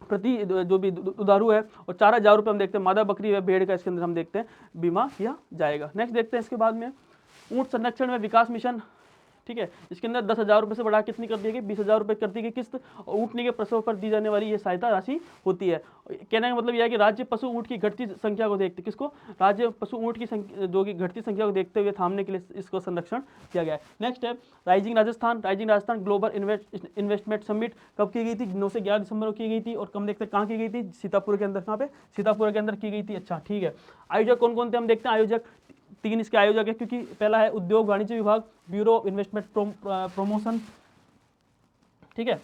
[SPEAKER 1] प्रति जो भी दुधारू है, और 4,000 रुपये हम देखते हैं मादा बकरी है भेड़ का, इसके अंदर हम देखते हैं बीमा किया जाएगा। नेक्स्ट देखते हैं इसके बाद में ऊँट संरक्षण में विकास मिशन, ठीक है, इसके अंदर 10,000 रुपये से बढ़ा कितनी कर दी गई, 20,000 रुपये कर दी गई किस्त। और ऊँटनी के प्रसव पर दी जाने वाली ये सहायता राशि होती है। कहने का मतलब यह है कि राज्य पशु ऊँट की घटती संख्या को देखते, किसको, राज्य पशु ऊँट की संख्या जो कि घटती संख्या को देखते हुए थामने के लिए इसको संरक्षण किया गया है। नेक्स्ट है rising Rajasthan, rising Rajasthan global investment summit कब की गई थी, 9 से 11 दिसंबर को की गई थी। और कम देखते हैं कहाँ की गई थी, सीतापुर के अंदर, कहाँ पे, सीतापुर के अंदर की गई थी। अच्छा ठीक है, आयोजक कौन कौन थे हम देखते हैं, आयोजक 3 इसके आयोजक है, क्योंकि पहला है उद्योग वाणिज्य विभाग, ब्यूरो ऑफ इन्वेस्टमेंट प्रमोशन, ठीक है,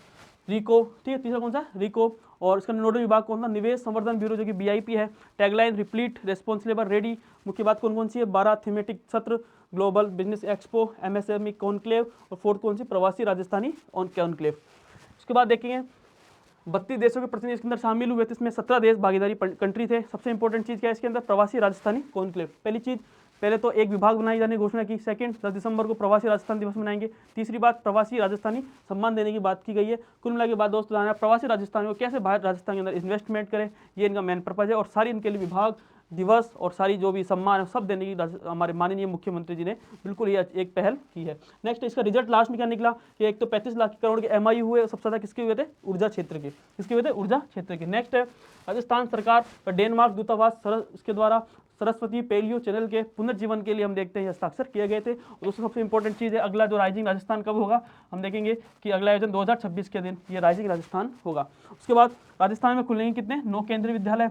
[SPEAKER 1] रिको, ठीक है, तीसरा कौन सा, रिको। और इसका नोडल विभाग कौन सा, निवेश संवर्धन ब्यूरो जो कि बीआईपी है। Tagline replete responsible ready. मुख्य बात कौन कौन सी है, 12 थीमेटिक सत्र, global business expo, MSME conclave, और 4th कौन सी, प्रवासी राजस्थानी कॉन्क्लेव। उसके बाद देखेंगे 32 देशों के प्रतिनिधि इसके अंदर शामिल हुए थे, इसमें 17 देश भागीदारी कंट्री थे। सबसे इंपॉर्टेंट चीज क्या है इसके अंदर, प्रवासी राजस्थानी कॉन्क्लेव। पहली चीज, पहले तो एक विभाग बनाई जाने की घोषणा की। सेकंड, 10 दिसंबर को प्रवासी राजस्थान दिवस मनाएंगे। तीसरी बात, प्रवासी राजस्थानी सम्मान देने की बात की गई है। कुल मिला के बाद दोस्तों जाना प्रवासी राजस्थानियों को कैसे बाहर राजस्थान के अंदर इन्वेस्टमेंट करें, ये इनका मेन पर्पज है। और सारी इनके लिए विभाग दिवस और सारी जो भी सम्मान है सब देने की हमारे माननीय मुख्यमंत्री जी ने बिल्कुल ये एक पहल की है। नेक्स्ट, इसका रिजल्ट लास्ट में क्या निकला कि एक तो 35 लाख करोड़ के एमआईयू हुए, सबसे ज्यादा किसके हुए थे, ऊर्जा क्षेत्र के, किसके हुए थे, ऊर्जा क्षेत्र के। नेक्स्ट है राजस्थान सरकार का डेनमार्क दूतावास इसके द्वारा सरस्वती पेलियो चैनल के पुनर्जीवन के लिए हम देखते हैं हस्ताक्षर किए गए थे। और दोस्तों सबसे इंपॉर्टेंट चीज़ है अगला जो राइजिंग राजस्थान कब होगा, हम देखेंगे कि अगला आयोजन 2026 के दिन ये राइजिंग राजस्थान होगा। उसके बाद राजस्थान में खुलेंगे कितने, 9 केंद्रीय विद्यालय।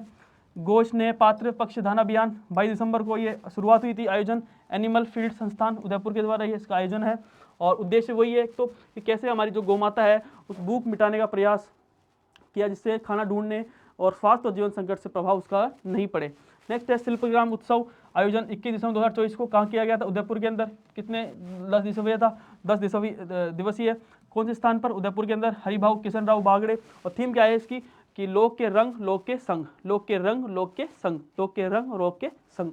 [SPEAKER 1] गोश ने पात्र पक्षधान अभियान 22 दिसंबर को ये शुरुआत हुई थी। आयोजन एनिमल फील्ड संस्थान उदयपुर के द्वारा ये इसका आयोजन है। और उद्देश्य वही है एक तो कि कैसे हमारी जो गौमाता है उस भूख मिटाने का प्रयास किया, जिससे खाना ढूंढने और स्वास्थ्य और जीवन संकट से प्रभाव उसका नहीं पड़े। नेक्स्ट है शिल्पग्राम उत्सव, आयोजन 21 दिसंबर 2024 को कहाँ किया गया था, उदयपुर के अंदर। कितने 10 दिसंबर था, 10 दिवसीय। कौन से स्थान पर, उदयपुर के अंदर। हरिभाऊ किशन राव बागड़े। और थीम क्या है इसकी कि लोक के रंग लोक के संग, लोक के रंग लोक के संग, लोक के रंग लोक के संग।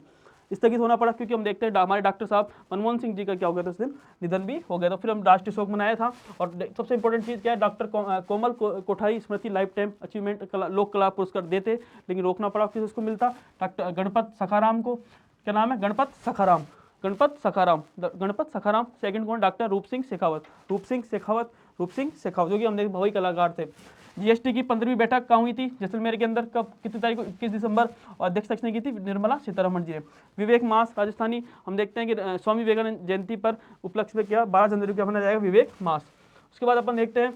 [SPEAKER 1] स्थगित होना पड़ा क्योंकि हम देखते हैं हमारे डॉक्टर साहब मनमोहन सिंह जी का क्या हो गया था, उस दिन निधन भी हो गया था। फिर हम राष्ट्रीय शोक मनाया था। और सबसे इंपॉर्टेंट चीज़ क्या है, डॉक्टर कोमल कोठारी स्मृति लाइफ टाइम अचीवमेंट लोक कला पुरस्कार देते, लेकिन रोकना पड़ा, किस उसको मिलता, डॉक्टर गणपत सखाराम को। क्या नाम है, गणपत सखाराम, गणपत सखाराम, गणपत सखाराम। सेकंड कौन, डॉक्टर रूप सिंह शेखावत, रूप सिंह शेखावत, रूप सिंह शेखावत जो कि हम भावी कलाकार थे। जीएसटी की 15वीं बैठक कहाँ हुई थी, जैसलमेर के अंदर, कब, कितनी तारीख को, 21 दिसंबर। और अध्यक्षता किसने की थी, निर्मला सीतारमण जी ने। विवेक मास राजस्थानी, हम देखते हैं कि स्वामी विवेकानंद जयंती पर उपलक्ष्य में क्या 12 जनवरी को मनाया जाएगा विवेक मास। उसके बाद अपन देखते हैं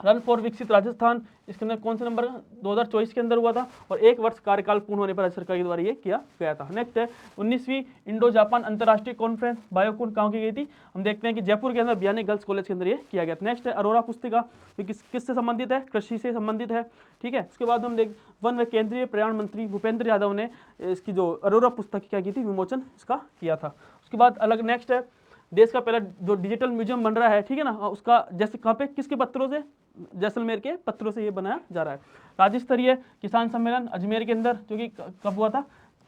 [SPEAKER 1] रन फॉर विकसित राजस्थान, इसके अंदर कौन सा नंबर 2024 के अंदर हुआ था। और 1 वर्ष कार्यकाल पूर्ण होने पर राज्य सरकार के द्वारा ये किया गया था। नेक्स्ट है 19वीं इंडो जापान अंतर्राष्ट्रीय कॉन्फ्रेंस बायोकून कहाँ की गई थी, हम देखते हैं कि जयपुर के अंदर बियानी गर्ल्स कॉलेज के अंदर ये किया गया था। नेक्स्ट है अरोरा पुस्तिका, किससे संबंधित है, कृषि से संबंधित है, ठीक है। उसके बाद हम देख वन व केंद्रीय पर्यावरण मंत्री भूपेंद्र यादव ने इसकी जो अरोरा पुस्तक क्या की थी, विमोचन इसका किया था। उसके बाद अलग नेक्स्ट है देश का पहला जो डिजिटल म्यूजियम बन रहा है, ठीक है ना, उसका जैसे कहाँ पे, किसके पत्रों से, जैसलमेर के पत्रों से ये बनाया जा रहा है। राज्य स्तरीय किसान सम्मेलन अजमेर के अंदर जो कि कब हुआ था,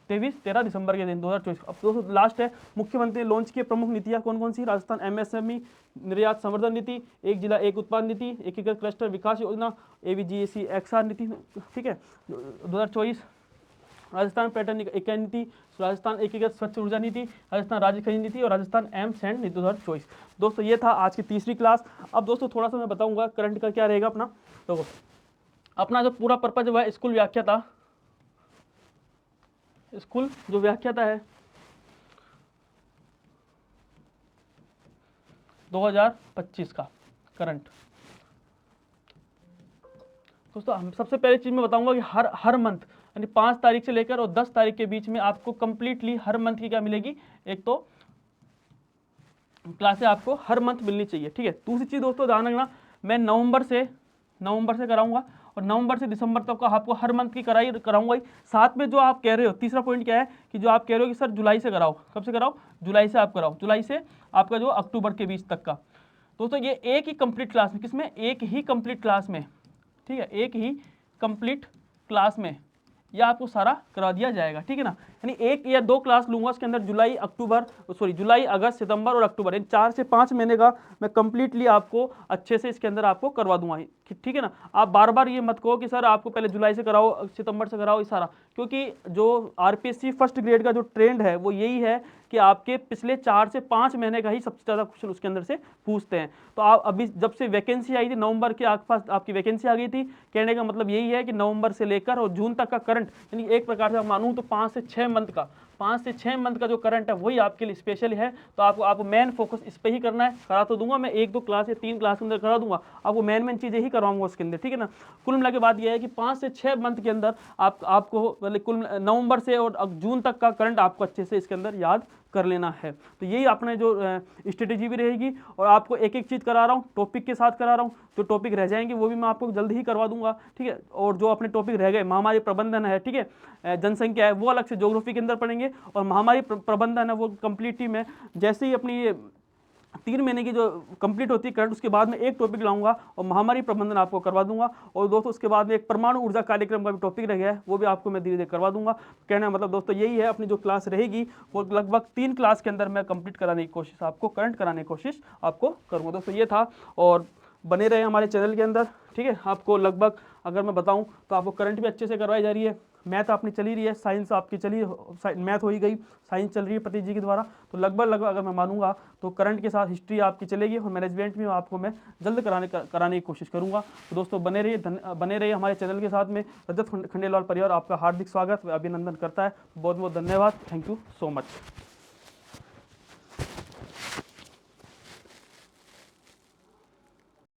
[SPEAKER 1] 13 दिसंबर के दिन 2024। अब दोस्तों लास्ट है मुख्यमंत्री ने लॉन्च किए प्रमुख नीतियाँ कौन कौन सी, राजस्थान एमएसएमई निर्यात संवर्धन नीति, एक जिला एक उत्पाद नीति, एकीकृत क्लस्टर विकास योजना, एवीजीएसी एक्सआर नीति, ठीक है 2024। राजस्थान पर्यटन इकाई नीति, राजस्थान एकीकृत स्वच्छ ऊर्जा नीति, राजस्थान राज्य खनिज नीति और राजस्थान एम सैंड नीति 2024। दोस्तों ये था आज की तीसरी क्लास। अब दोस्तों थोड़ा सा मैं बताऊंगा करंट का क्या रहेगा अपना। देखो अपना जो पूरा पर्पज है स्कूल व्याख्याता, स्कूल जो व्याख्याता है 2025 का करंट। दोस्तों हम सबसे पहले चीज़ मैं बताऊंगा कि हर मंथ यानी 5 तारीख से लेकर और 10 तारीख के बीच में आपको कंप्लीटली हर मंथ की क्या मिलेगी, एक तो क्लासें आपको हर मंथ मिलनी चाहिए, ठीक है। दूसरी चीज़ दोस्तों ध्यान रखना, मैं नवंबर से कराऊंगा और नवंबर से दिसंबर तक का आपको हर मंथ की कराऊंगा ही। साथ में जो आप कह रहे हो, तीसरा पॉइंट क्या है कि जो आप कह रहे हो कि सर जुलाई से कराओ, कब से कराओ, जुलाई से आप कराओ, जुलाई से आपका जो अक्टूबर के बीच तक का। दोस्तों ये एक ही कंप्लीट क्लास में, किसमें, एक ही कंप्लीट क्लास में, ठीक है, एक ही कंप्लीट क्लास में यह आपको सारा करा दिया जाएगा, ठीक है ना। यानी 1 या 2 क्लास लूंगा, उसके अंदर जुलाई, अगस्त, सितंबर और अक्टूबर, इन 4 से 5 महीने का मैं कंप्लीटली आपको अच्छे से इसके अंदर आपको करवा दूंगा, ठीक है ना। आप बार बार ये मत कहो कि सर आपको पहले जुलाई से कराओ, सितंबर से कराओ, ये सारा, क्योंकि जो आरपीएससी फर्स्ट ग्रेड का जो ट्रेंड है वो यही है कि आपके पिछले 4 से 5 महीने का ही सबसे ज़्यादा क्वेश्चन उसके अंदर से पूछते हैं। तो आप अभी जब से वैकेंसी आई थी, नवंबर के आसपास आपकी वैकेंसी आ गई थी, कहने का मतलब यही है कि नवंबर से लेकर और जून तक का करंट, यानी एक प्रकार से मानूँ तो 5 से 6 मंथ का जो करंट है वही आपके लिए स्पेशल है। तो आपको मेन फोकस इस पे ही करना है। करा तो दूंगा मैं 1-2 क्लास या 3 क्लास के अंदर करा दूंगा, आपको मेन चीज़ें ही करवाऊंगा उसके अंदर, ठीक है ना। कुल मिला के बात यह है कि 5 से 6 मंथ के अंदर आपको मतलब कुल नवंबर से और जून तक का करंट आपको अच्छे से इसके अंदर याद कर लेना है। तो यही अपने जो स्ट्रेटेजी भी रहेगी, और आपको एक एक चीज़ करा रहा हूँ, टॉपिक के साथ करा रहा हूँ। जो टॉपिक रह जाएंगे वो भी मैं आपको जल्दी ही करवा दूंगा, ठीक है। और जो अपने टॉपिक रह गए, महामारी प्रबंधन है, ठीक है, जनसंख्या है, वो अलग से ज्योग्राफी के अंदर पढ़ेंगे। और महामारी प्रबंधन है वो कंप्लीटली में जैसे ही अपनी 3 महीने की जो कंप्लीट होती है करंट, उसके बाद में एक टॉपिक लाऊंगा और महामारी प्रबंधन आपको करवा दूंगा। और दोस्तों उसके बाद में एक परमाणु ऊर्जा कार्यक्रम का भी टॉपिक रह गया है, वो भी आपको मैं धीरे धीरे करवा दूंगा। कहना मतलब दोस्तों यही है, अपनी जो क्लास रहेगी वो लगभग 3 क्लास के अंदर मैं कंप्लीट कराने की कोशिश, आपको करंट कराने की कोशिश आपको करूँगा। दोस्तों ये था, और बने रहे हमारे चैनल के अंदर, ठीक है। आपको लगभग अगर मैं बताऊं तो आपको करंट भी अच्छे से करवाई जा रही है, मैथ आपने चली रही है, साइंस आपकी चली, मैथ हो ही गई, साइंस चल रही है पति जी के द्वारा। तो लगभग अगर मैं मानूंगा तो करंट के साथ हिस्ट्री आपकी चलेगी, और मैनेजमेंट में आपको मैं जल्द कराने की कोशिश करूंगा। तो दोस्तों बने रहिए हमारे चैनल के साथ में। रजत खंडेलवाल परिवार आपका हार्दिक स्वागत व अभिनंदन करता है। बहुत बहुत धन्यवाद, थैंक यू सो मच।